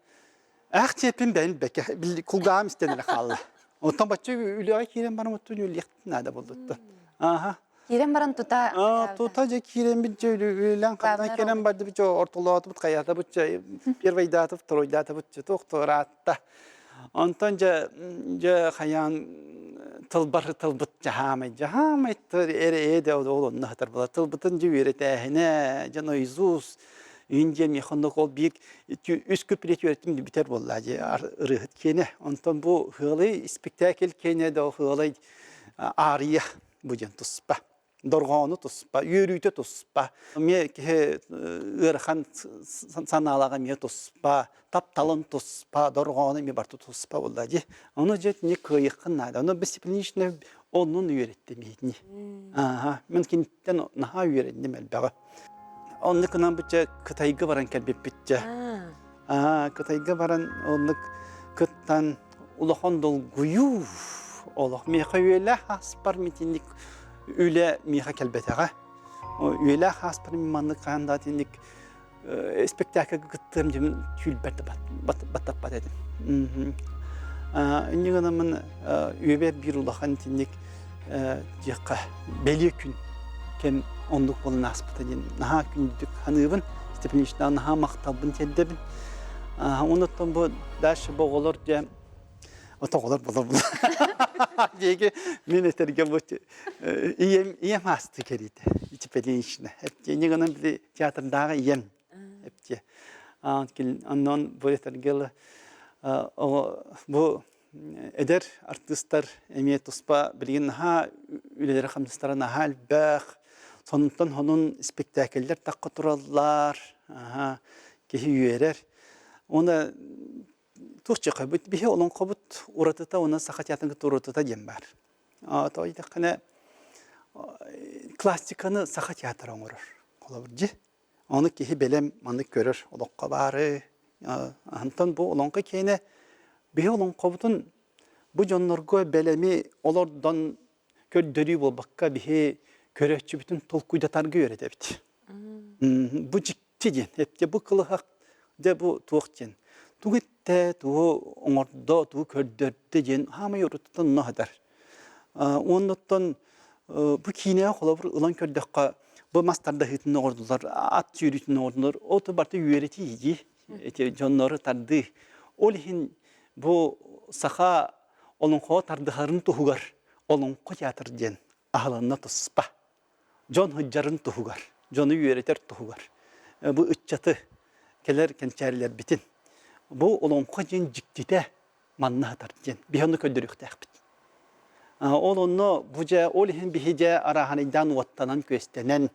çepin ben beke kulgağım istenir xallı. Ondan başça ülağa kiren bana mutlu yölyek nada buldu. Kirem baran tuta. Tuta je kirem bir ölen kadar kirem bardı bir ortalığı atıp kayada bu bir veydatı troydatı bu doktoratta. Ondan ja hayan tılbıt jahamay ere de olun nahtar bula tılbıtın jüretehine jano izus ince mi xondok ol bir üç köpület öğretim biter bollaji ırıhıt kene ondan bu hılı spektakl kene de hılı ariya bu jan tuspa dorgonu tuspa yürüyte tuspa me ke ırhan sanalaga me tuspa tap talın tuspa dorgonu me bartu tuspa bollaji onu jet ne kıyıkın onu disiplinişne onun öğrettim yedni aha mümkünten naha öğrendim elbette onun kınan bütçe kıtayga varan kelbep bütçe kıtayga varan onun kıttan ulahon dol guyu Allah mihayele haspar mitinlik öyle miha kelbetaga öyle haspar mimanlık kanda tinlik spektakl gıttım jim tülberde bat dedim indi ganamın öbe bir ulahan tinlik jaka belekün ken onduk bolun aspıtadın naha kündük hanıbın stepinişten naha maktabın teddebin ondan bu daş boğulur diye otoğlar bulur. Diye minneterge bu iyem hastı keride. İçi pelişine. Hep yeni ganın bir tiyatrdağı iyem. Hep ki. Ondan bu tergel bu eder artistler emiyet uspa bilgin ha üleleri hamdistara hal bağ sonundan onun spektaküller takı turallar. Kehi üyeler. Ona Türkçe kabut bir olan kabut uğratıta ona sakat yatın kıt uğratıta diyem var. Toyda kene klassikanı sakat yatır oğurur. Olabilir. Onu kehi belem manlık görür. Olukka barı. Antan bu olanka kene bir olan kabutun bu canlarga belemi olardan kördürü bol bakka bir köreççi bütün tolkuyda targı öğretebit. Bu ciddi diyen. Hep de bu kılıhak de bu tuğakçen. Tuğitte, tuğu oңordo, tuğu kördörde jen hama yorututan nahadar. Ondan bu kineye kolabur ulan kördekka bu mastarda hıtın ordular, at yürütün ordular, o tabartı yüreti yiyi, jonları tardı. Olihin bu saha olun ko tardıharın tuğugar, olun ko yatır jen ahlanna tuspa. Jon hıccarın tuğugar, jonu yöreter tuğugar. Bu ıççatı keler kençerler bitin. Bu olan kocan ciktide manna tartjen. Bir onu köldürük tekbit. Onu buca olihin bihice arahanıdan vattanan köstenen.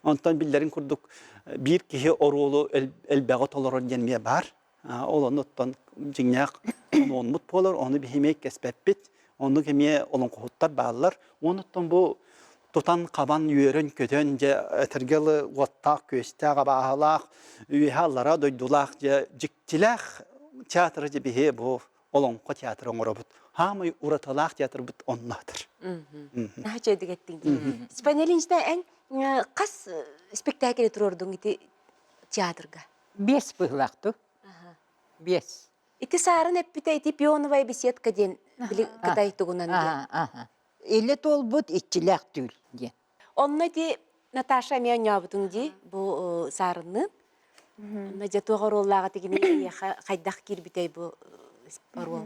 Ondan billerin kurduk bir kişi orulu elbeğat olur jenmeye bar. Onu ondan cinyak onu mut polar onu bihimek kesbet. Onu kemiye olan kohuttar bağlar. Ondan bu tutan kaban yörün kötönce tergeli vattak köste qabahlaq üyehallara doydulaq ciktilaq teatrı bihe bu olonqa teatrı oңorobut. Hamı uratalaq teatr but onnadır. Naha çöydük ettin. Spanelinçte en kas spektakl turordun iti teatrga. 5 bıhlaktı. 5. İti sarın hep bite iti piyonuvay bisiyetka den kıtay tuğunan diye. Elle tolbut iççilek tül diye. Onunla di Natasha miyan yabudun di bu sarının. Onunla jatuğar ollağı tegini kaydak kirbitey bu parol.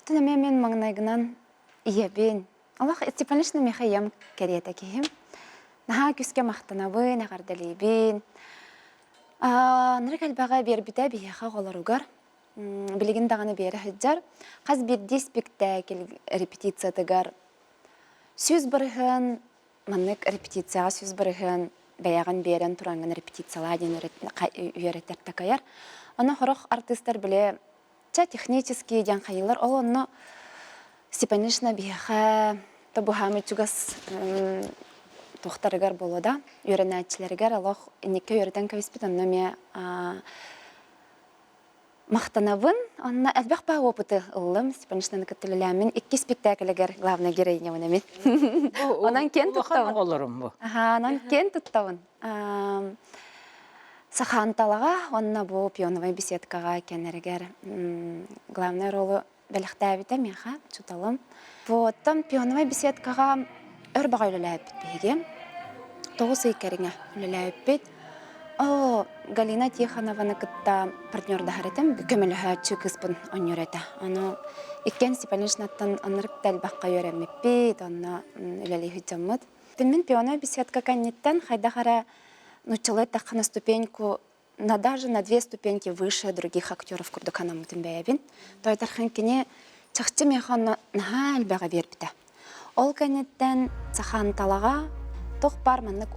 Tuna men mangnaygınan iya ben. Allah Степанишна мехаям керете кихим. Наха küske mahtanabı nagardalibin. Nırgal bağa berbite biha golarugar. Bilgin dağını beri hıccar. Qaz bir spektakl repetitsiyatagar. Söz barıhan manlık repetitsiya söz barıhan bayagan beren turangan repetitsiyalar öğretir takayar. Ona horok artistler bile технический jan hayırlar onu Степанишна biha tabu hamı çugas tohtarıgar boloda öğrenicilergar Allah nikke öğreten kavispit anlamaya Мақтанабын, анна әлбәқ ба опыты ылым, Степанишнаны көттіліләмін, 2 спектаклігер главный героиня мен. Онан кен тұттауын. Olurum bu. Онан кен тұттауын. Саханталаға, онна бұл пионовай беседкаға кенергер главный ролы бәліқтәбіті меха, чуталым. Оттан пионовай беседкаға өр баға үліләйіп бітбеге. 9 икеріңе үліләйіп бит. О, Галина Тихонованы кытта партнерда харетем, көмөлөһөчү кыспын оньюрета. Аны иккен Степанишнаттан анырык тәлбаққа йөрәммеппит, онна үләли хыджаммыт. Мен пиано беседка канниттан хайдахара начала так на ступеньку, даже на 2 ступеньки выше других актеров курдукана мутимбеябин. То это арханкине чахчы механ нахаль бага бербите. Ол канниттан цахан талага тох бар маннык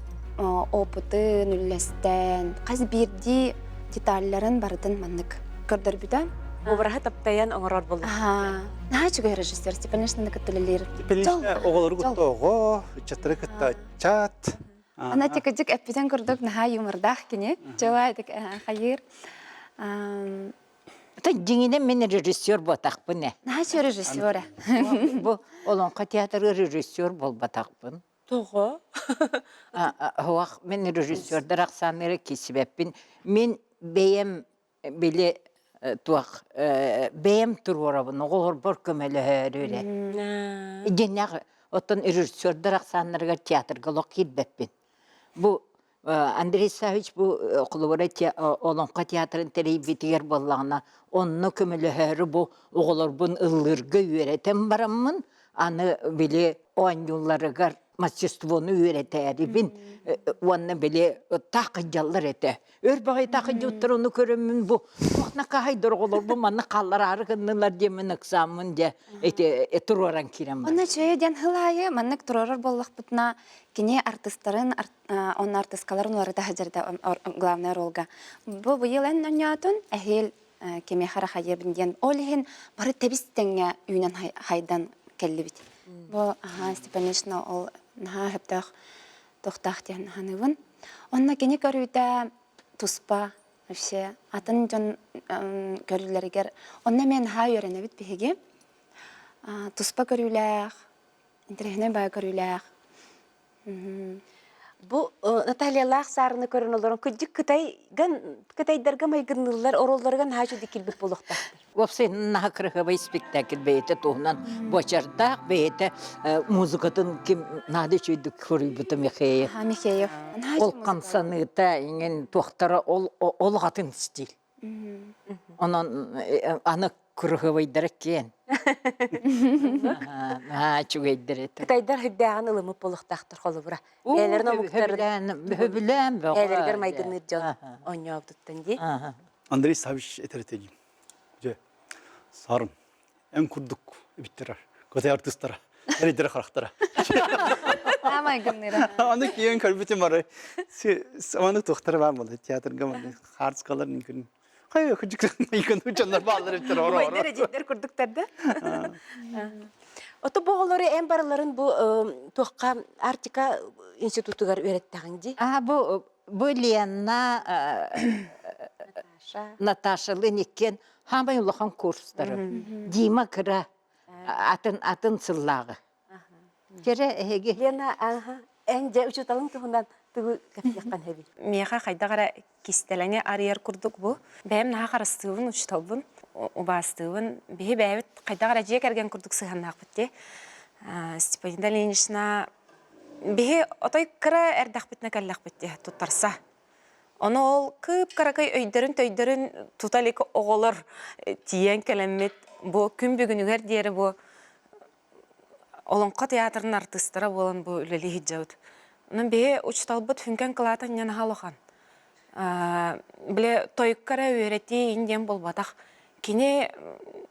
опыты нүллестен, қаз бирди детальларын бардын маннык көрдөрбүтө. Обраха таптаян оңорор болду. Наха чугай режиссер Степанишна кыттылылыр. Степанишна оголору гуттого, чатыры кытта чат. Ана тикажик эпиден көрдүк наха юмордах кине. Жабайдык хайыр. Та деңине мен режиссер ботақпын. Наха чу режиссера. Бу Олонқа театры режиссер болбатақпын. Тоғы. Хоақ мен режиссердер ақсаныры кесібеппін. Мен бейем біле туақ бейем тұрғырабын. Оғылыр бір көмелі өрі. Денеғі, оттан режиссердер ақсанырға театрға лоқ келбеппін. Бұл Андрей Савич бұл құлывыры Олонқа театрын терейбетігер болағына онны көмелі өрі бұл оғылыр бұн ұлырғы өретен барамын. Аны біле оңюларығар мастерствону үйретәрібін, оны біле тақыджалар әті. Өр бағай тақыджы ұттыр оны көрімін бұл. Оқна қағайдыр олар бұл, маны қалар арығынылар демін ұқсамын де тұроран керем бар. Оны чөйе ден хылайы, маннык тұрорар боллақ бұтына кене артисттарын, оны артисткаларын олары да хәжерді главный ролға. Бұл бұйыл ән өнятын, әхел кеме қара хайырбін ден олығын бары тәбістіңе үйнен хайдан кәлі біт. Бұл Степанишна ол наха хөптөх тохтах тен ханывын. Онна кене көрүдә туспа вообще атын жон көрүләргә. Онна мен ха йөрәне бит биһиге. Туспа көрүләр, интернетне ба көрүләр. Бу Натальялах сарыны көрөн олорун күҗик кытайдарга майгыннылар оролларган хажы дикилбек болуктар. Вопсен нахакрыховый спектакль бейте тугнан бочардак бейте музыкатын ким нады чүйдүк көрүбүтүм эхее. Михеев. Ол камсаныта инген тохтара ол гатын стиль. Онан аны кырыховайдар кен. Чугайдыр. Кытайдар хиддаган ылымы болуктактыр холубура. Элерин омуктарын хөбүләм бе. элергер майгынныр жон оньоптуттан ди. Андрей Савич этеретеги. Же сарым. Эн курдук биттерер. Көтөй артисттар. Эридер характера. Амай гынныра. Аны кийин көрбүтүм бары. Аны тохтар бар болду. Театрга мындай харскалар мүмкүн. Кай күчүк майгын учандар балдар биттер ора. Майдар эжеттер курдуктарда. Ото боголору эң барыларын бу тохка Артика институтугар үйрөттөгөн ди. Бу Лена Наташа Лениккен хамай улахан курстары. Дима кыра атын сыллагы. Кере эге Лена эң же учуталың тугундан тугу капяккан хеби. Меха хайдагара кистелене арьер курдук бу. Бәм наха карастыбын учталбын, убастыбын. Бе бәбит хайдагара же керген курдук сыганнак битте. Степанida Ильинична бе отой кыра эрдак битне каллак битте туттарса. Оны ол кып каракай өйдөрүн туталик оголор тиен келемет бу күн бүгүнүгөр диери бу Олонқа театрын артисттара болан бу үлели хиджаут. Онан бе учталбыт хүнкен кылатын яна халохан. Біле тойккара өйрети инден болбатақ. Кене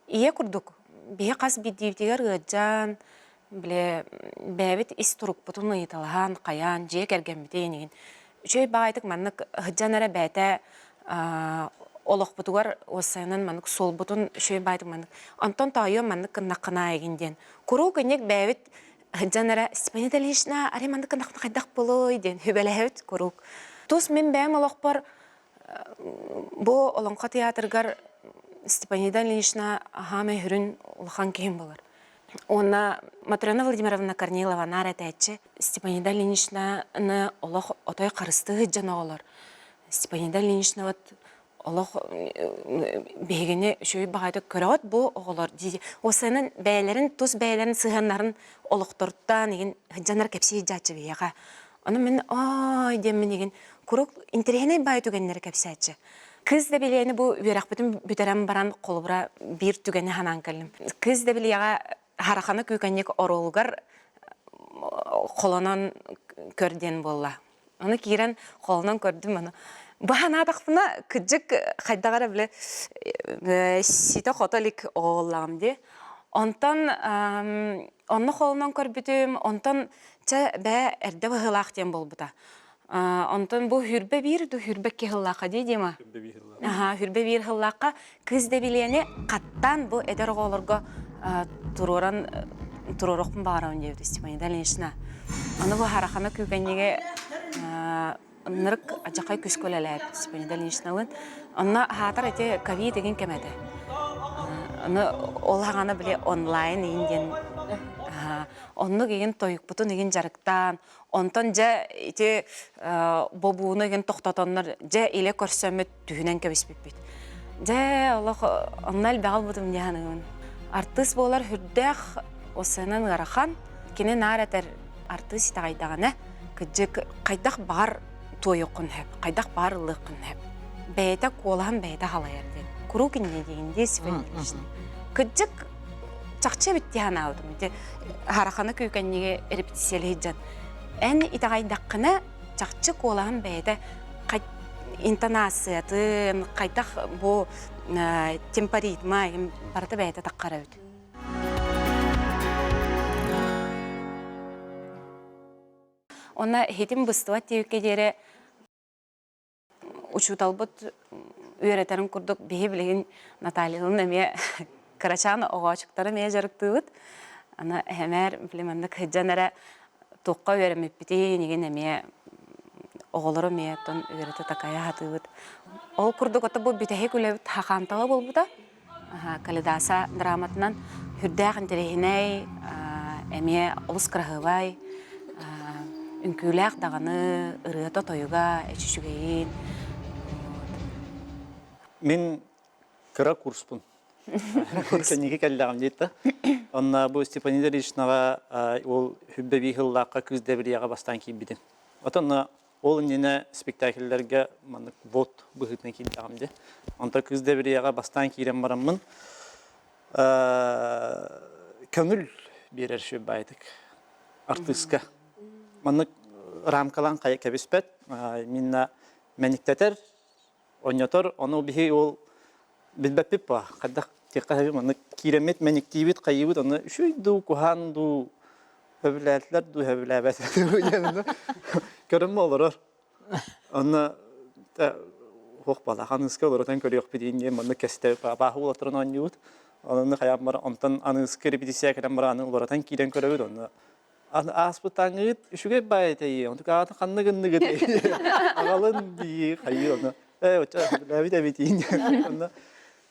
ие курдук. Бе қас бидивдигер ғаджан, біле бәбіт истурук бұтын ұйталған, қаян, же керген бітейінеген. Үшөй бағайтық маннық ғаджан әрі бәті олық бұтығар осайынан маннық сол бұтын үшөй бағайтық маннық. Антон тайы маннық нақына егінден. Куру көнек бәбіт ғаджан әрі Степанida Ильинична аре маннық нақына қайдақ болу еден. Хөбәлі әуіт курук. Тус мен бәм олық бар бұ Олонқа театргар Степанida Ильинична ахаме хүрін ұлған кейім болар. Она Матрена Владимировна Корнилова нар әтәтші Степанida Ильиничнаны олық отой қарысты ғыджан оғылар. Степанida Ильинична олық бейгіне шөй бағайды көріғат бұ оғылар. Осының бәйлерін, тұз бәйлерін сығанларын олықтырттан еген ғыджанар кәпсей жатшы бейеға. Оны мен, ой, демін еген, Курук интерехне бай түгеннер кепсәтче. Кыз да билени бу үерак бүтүн бүтерәм баран колбура бир түгене ханан калым. Кыз да билега хараханы күкәнник оролгар колонон көрден болла. Аны кирен колонон көрдүм аны. Бахана тахпына кыжык хайдагара биле сите хотолик оголлам ди. Онтон онны колонон көрбүтүм, онтон ча бә эрде бахылак ден болбута. Онтон бу хүрбе бир ду хүрбекке хыллака дейдима. Аха, хүрбе бир хыллака кыз да билени каттан бу эдер оголорго туророкпун баарабын деп истимай далешна. Аны бу харахана күгенниге нырык ажакай күскөлелер истимай далешналын. Анна хатар эте ковид деген кемеде. Аны олганы биле онлайн инден. Онны кеген тойукпутун деген жарыктан, онтон жа ити бобууну ген токтотоннор жа иле көрсөмөт түүнен кебиспиппит. Жа Аллах оннал багал бутум дияныгын. Артыс болар хүрдэх осанан гарахан кене наратер артыс тагайдагана кыжык кайдах бар тойукун хеп, кайдах бар ылыкын хеп. Бейта колан бейта халаярден. Курукинне дегенде сифен. Кыжык чакча биттихан алдым. Хараханы көйкәннеге репетициялы хиджан. Ән итагайдаққына чакча колан бейта интонацияты, кайдах бу темпоритма барда бейта таққара өт. Она хитим быстыват тейуке дере учуталбыт үйретерін күрдік бейі білеген Наталиялын әме Карачан оғачықтары мeye жарықтығыт. Ана әмәр білемендік хиджан әрі тоққа үйремеп бітей неген әме оғылыры мeye тон үйреті такая хатығыт. Ол күрдік оты бұл бүтәхе күлебіт хақанталы бол бұда. Калидаса драматынан хүрдәғін терехінәй әме олыс қырағывай үнкүләк дағаны ырыта тойуга әчүшүгейін. Мен кыра курспун. Кенеге кәлдәгім дейті. Онна бұл Степанида Ильичнаға ол хүббе бейхыллаққа күз дәбірияға бастан кейін бідін. Отонна ол нені спектакльлерге вот бұғытына келдәгім де. Онта күз дәбірияға бастан кейрен барамын. Көңіл берер шөп байдық. Артыска. Маннык рамкалан кая кебиспет, минна мәниктетер, онятор, оны бихи ол билбеппип ба, кадда теккаһаби маннык киремет мәниктибит кайыбыт, оны шуйду кухан ду хөбүләтләр ду хөбүләбәт янында көрөм болор. Оны хох бала ханыска олордан көрөк бидинге маннык кесте баһы олотрон онют. Оны хаям бар, онтан аныска репетиция келем бар, аны олордан кирен көрөбүт, оны аспытаңыт үшүге байтайы, онту кағатын қанны-қынны-қыт ағалын бейі қайы оны. Ләбіт әбетейін.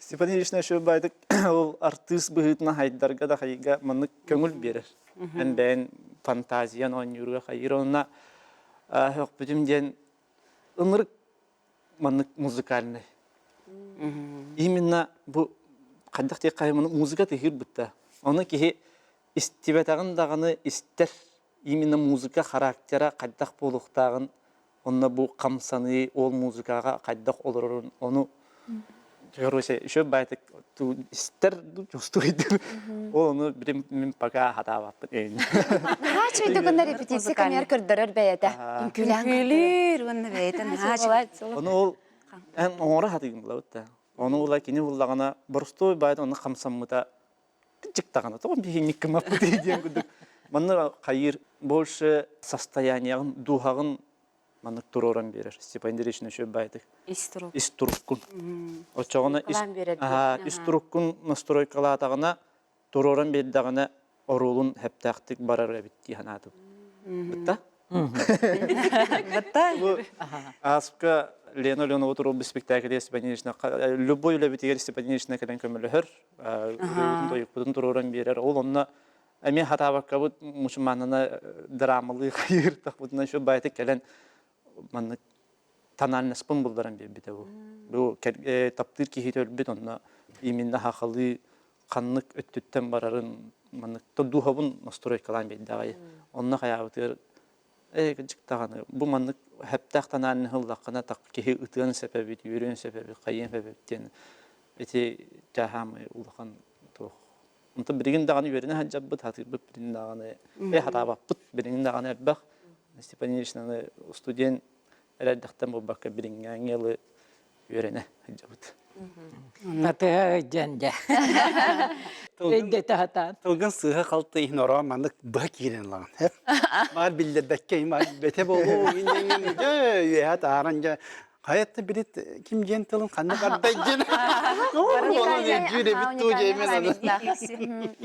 Степан Ильична шөп байтық, ол артыс бұғытына хайдарға да қайыға мұны көңіл берір. Ән фантазиян ойнырға қайыр. Онына бүтімден ыңырық мұны музыкальный. Именно бұл қайдақ тек қайы мұны музыка тегір бұтта. Оны кеге истибетағын дағыны истер, именно музыка характера қайдақ болуқтағын, онына бұл қамсаны ол музыкаға қайдақ олырын, оны көрөсе, үші байтық истер жосту едір, оны бірім мен паға хата баппын. Нач өйдігінді репетиция камер көрдірір бәйеді. Үнкүлер, оны бәйетін нач. Оны ол ән оңыры хатығын бұла өтті. Оны олай кені бұллағына бұрыстой байды, оны қамсамыда тичиктагана то бихинник кема путейден күдүк. Манна кайыр больше состояниягын духагын маннык туроран берер. Степан Ильична шөп байтык. Истуруккун. Очогона истуруккун настройкалатагына туроран бердагына орулун хептактык барар битти ханатып. Битта? Битта? Аспка Лена Леонова туру спектакль Степан Ильична любой лебитигер Степан Ильична келен көмөлөр. Тойукпутун туроран берер. Ол онна эми хатабакка бут мусулманына драмалы кайыр такбутуна шо байтык келен манны танальны спун булдаран бебите бу. Бу таптыр ки бит онна именно хакылы каннык өттүттен барарын манны тодухабын настройкалан беддагы. Онна хаябытыр жыктаганы бу манны Həptəxtanan hıllaqına taq ki ıtığın səbəbi, yürüyün səbəbi, qayın səbəbdən beti cahamı ulaqan tox. Onta birinin dağını yürüne haccabıt hatırlıp birinin dağını ve hatabapıt birinin dağını erbaq. Stepaniyevичнаны студент әрәддәқтен бұл баққа бірінген елі үйрене haccabıt. Татыга жанжа. Энде тахатан. Тылгын сыға қалты ихнора мандык бұға кейрен лаған. Мағар білдердәкке, мағар бәте болу, инденген, үйәт аранжа. Hayatта birit kim gen tılın kanı karday gen.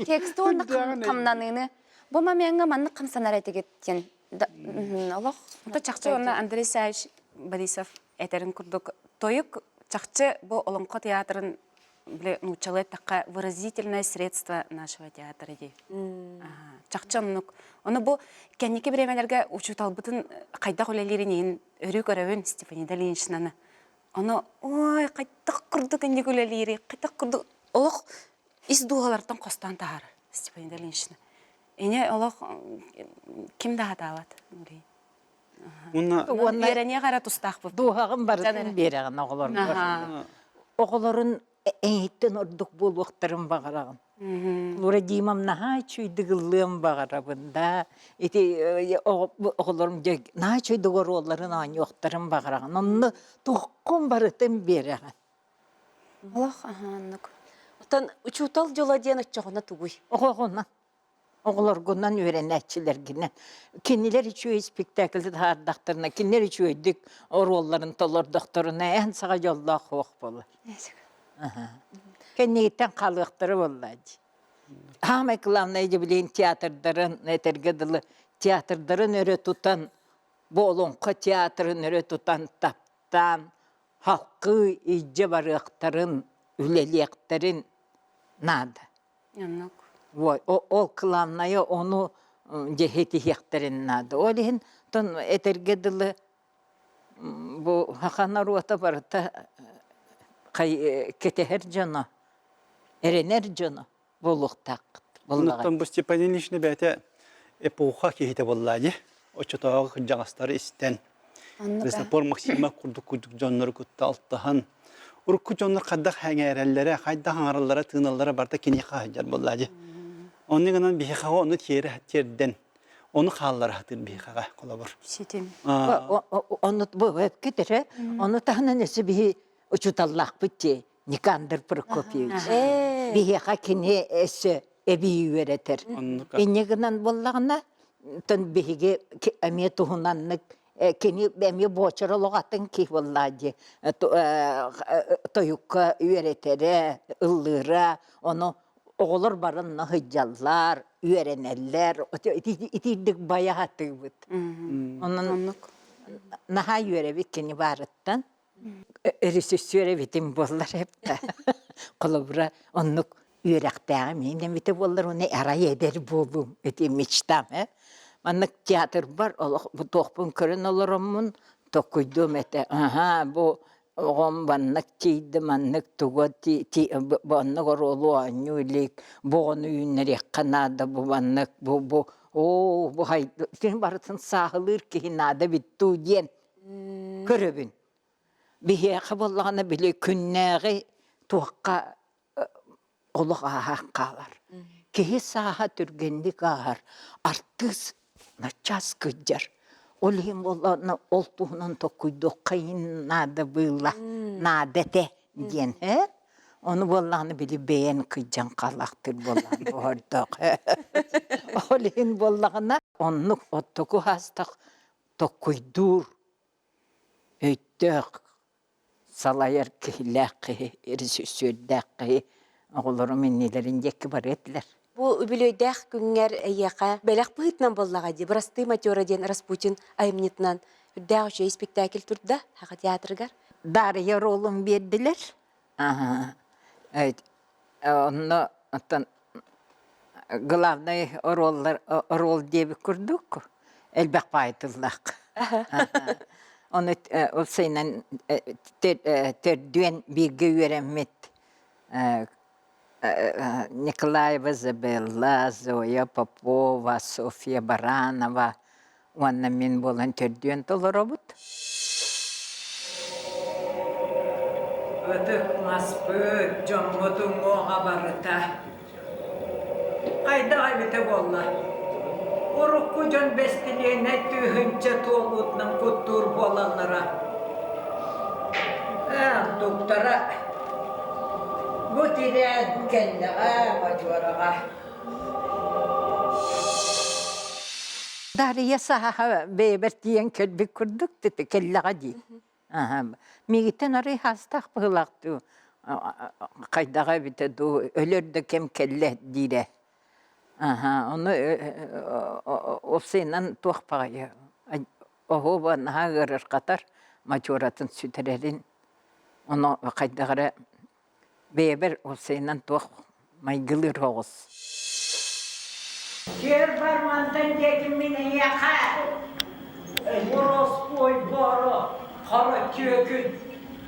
Тексті оны қамнаныны. Бұл мамияңа манны қамсанар әті кеттен. Аллах. Онта чакчы онна Андрей Саевич Борисов этерин курдук. Тойык чакчы бу Олонко театрын биле нучалы такка выразительное средство нашего театра ди. Чакчы оннук. Оны бу кенники биремелерге учуталбытын кайда көлелеринин өрү көрөбүн Стефания Ильиничнаны. Оны ой кайда курдук энди көлелери, кайда курдук. Олох ис дугалардан костан таар Стефания Ильинична. Эне олох ким да хатават. Уна Верене кара тустак бу. Дуһагын барын береген оголор. Оголорун эйттен ордук бул вактарын багарагын. Лура димам наха чуйдыгылым багарабында. Эти оголорум жек наха чуйдыгоролларын аны вактарын багарагын. Онны токкон барытын береген. Аллах, аннык. Отан учутал жола ден отчоғына тугуй. Оголорунан. Оголоргунан öğrenetçilerginden. Kendiler içiyor spektaklde hardaktarına, kendiler içiyorduk orolların tolor doktoruna en sağa yolla hoq bolar. Kendiyetten kalıqtırı vallahi. Hama kılamnayıcı bilen teatrların netergedili teatrların öre tutan bu Olonko teatrın öre tutan taptan halkı iyice barıqtırın, üleliyeklerin nada. Yannak. O kılamnayı onu ceheti yekterin nada. Olihin ton etergedili bu hakanar vata barıta keteher cana, erener cana buluqtaq. Ondan bu Stepaniyevичнин işine bәте epoha kehite vallahi. O çotağı hıcağastları isten. Restapor maksima kurduk jonları kutta alttahan. Urku jonlar kaddak hangerellere, kayda hangarallara, tığınallara barda kini hajar vallahi. Onun ganan bir hawa onu terden. Onu hallara hatır bir hawa kolabor. Şitim. Onu bu hep gider. Onu tahnan esi bir uçutallak bitti. Nikandr Prokopyevich. Bir hawa kini esi ebi vereter. İnneganan vallagına ton bihige amiye tuhunanlık kini amiye boçaralı atın ki vallahi toyukka üretere, ıllıra onu oğulur barın hıcallar, üreneller, itidik bayağı hatırlık. Onun naha ürevi kini varıttan rejissöre bitim bollar hep de. Kolabra onluk ürekteğim, hem de bollar onu araya eder bolum, eti miçtam. Manlık tiyatr var, bu tohpun körün olurumun, tokuydum ete. Aha, bu oğum banlık tiydi, manlık tuğu banlık orolu anülik, bu onu yünleri kanada bu banlık, bu haydı. Senin barıtın sağılır ki hinada bittu diyen körübün. Bir heyakı bollağına bile künnəği tuğqa oluq aha qalar. Kehi saha türgenlik ağar, artız naças kıcar. Olihim bollağına oltuğunun tokuydu, kayın nada bıyla, nadete diyen. Onu bollağına bile beğen kıcan qalaqtır bollağına ordaq. Olihim bollağına onluk otoku hastaq tokuydur. Öydük. Salayar kihilaqi, rejissördaqi, oğullarım innelerin yeki bar ettiler. Bu übülöydaq günger eyyaka belak bıhıtnan bollağa di. Brastı matera diyen Rasputin ayımnitnan ürdağ şey spektakl turda, haqa teatrgar. Darıya rolun verdiler. Evet. Onu главный rol diye bir kurduk. Elbaq baytılaq. Onu o senin terdüen bilgi öğrenmet. Николаева Забелла, Зоя Попова, Софья Баранова, Уанна мен болан төрдүйен толоробут. Ötük maspı, cömmütün oğa barıta. Ayda aybete bolla. Urukku jön bestiliğine tühünce toğutnın kuttur bolanlara. Doktora, bu dilen kendine macvarağa. Дария саха бейбер тиен көлбек күрдік тіті келлаға дей. Мегіттен арай хастақ бұғылақты қайдаға біті ду өлерді кем келле дейді. Оны осыйнан туақпағайы. Оғы бағынаға ғырыр қатар мачоратын сүтірерін. Оны қайдағыра бейбер осыйнан туақ майгылыр оғыз. Yer barmandan yekimine yakar. Boros boy boro, kara kökün.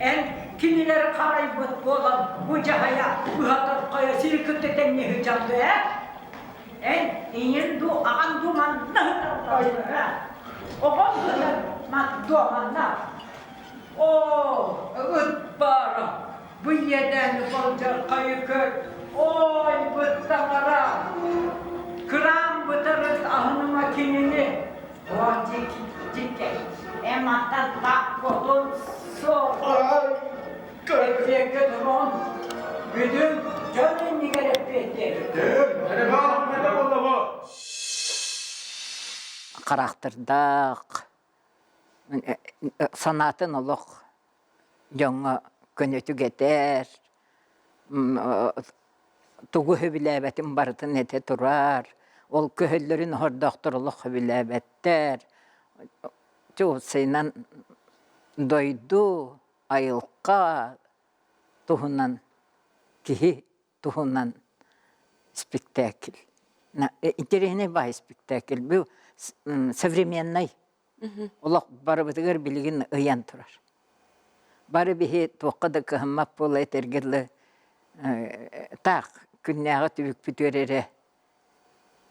En kimileri karaybıt bolan bu cahaya, bu hatar kaya sirkütteten ne hücamdı en iyin du ağan duman ne hücamdı oğan hücam mat duman o ıt bara bu yeden bolca kayı kök oy bıttamara kıram bıtarız ahını makinini o cikke emattan tak kodun soğuk Ekmek duran bütün canın nigarep etti. Қарақтырдақ, санатын олық, жаңа көнөті кетер, тұғы хөбіләбәтін барытын әте тұрар, ол көхілерін хордақтырылық хөбіләбәттер, жоғысайнан дойду, айылқа, туһунан, кихи туһунан спектакль. Интересный бай спектакль. Бұл современный. Олақ бары бітігер білген ұян тұрар. Бары бігі тоққады кіхіммап болы етергерлі тақ күннәғы түбік бүтөрері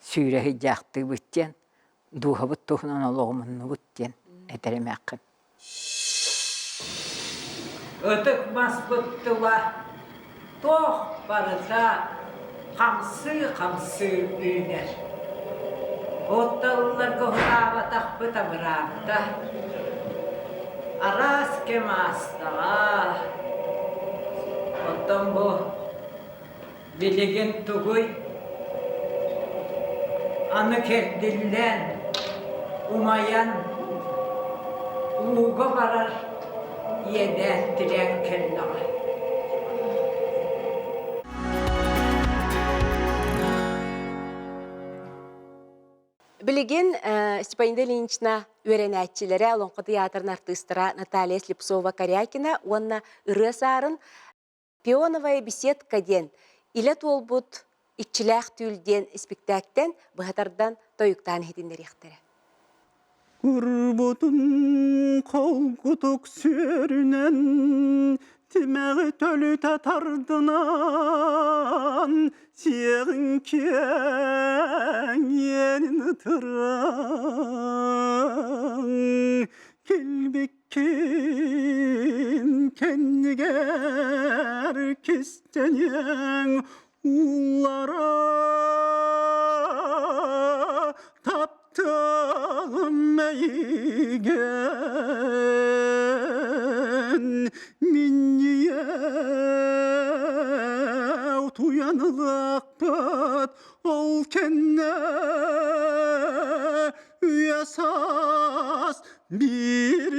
сүйрегі жақты бүттен, дуға бұт туһунан олығымын бүттен әтеремәқін. Ötük maspıttıla, toh barıza, kamsı üyner. Ottalılar kuhrava takpıta bırakta. Aras kemasta. Ottan bu biligin tuguy. Anı kerdillen, umayan, uğu barar. Yeden dilen kenara. Билеген Степанида Ильинична өренәтчілері Лоңқы театрын артыстыра Наталья Слепцова-Корякина, онна ырысарын пионовая беседка ден, иле толбут итчіләқ түйілден спектактен бұғатардан тойықтан хетіндер ектері. Kurбутун колгутук сөрүнөн тимеги төлү татардынан сиегин кең енин ытырың келбеккен кеннигер кистенең улара Meygen minniye uyanılık bat ol kenne üyesas bir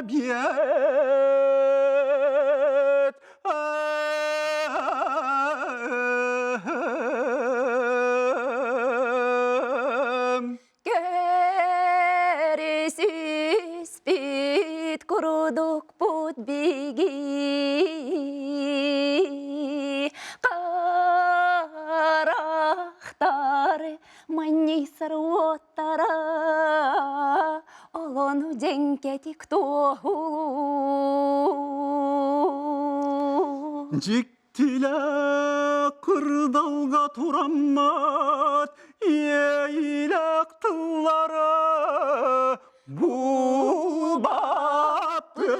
gebiyet Gerisiz bit kuruduk put bigi Karahtar manni sarvotara Olonu jenketik tohulu Tilak kırdalga turammat, yeylak tıllara bu battı.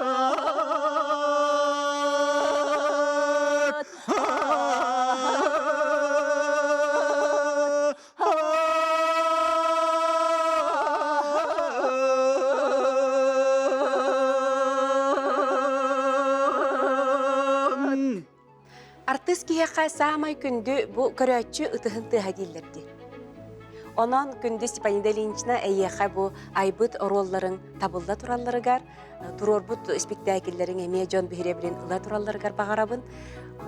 Артыс киһэхэ саамай күндү бу көрөөччү ытыһын тыаһа дииллерди. Онон күндү Степанида Ильинична эйэхэ бу айбыт оролларын табылла туралларыгар, турорбут спектакльлерин эмие жон биһиребирин ыла туралларыгар багарабын.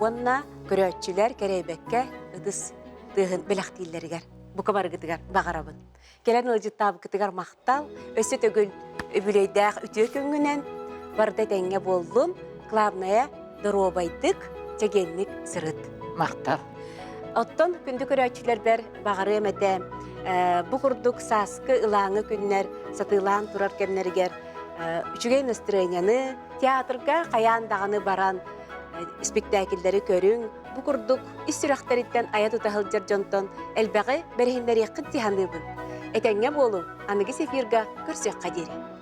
Онна көрөөччүлер керейбекке ытыс тыаһын белахтииллеригер, бука барыгытыгар багарабын. Келен ылжыттаабыкытыгар мактал, өсө төгүл өбүлөйдээх үтүө көңүнен барда теңге болдун, главная доробайдык чегенник сырыт. Мақтал. Оттон күндү көрөөчүлөр бер багары эмете бу курдук саскы ылаңы күннер сатылаан турар кемнеригер үчүгей настроенияны театрга каян даганы баран спектакльдери көрүң бу курдук ис-сүрахтариттен ая тутахылжар жонтон элбеги берихиндери кыттыханыбын. Этеңге болу аныгы сефирга көрсөк кадери.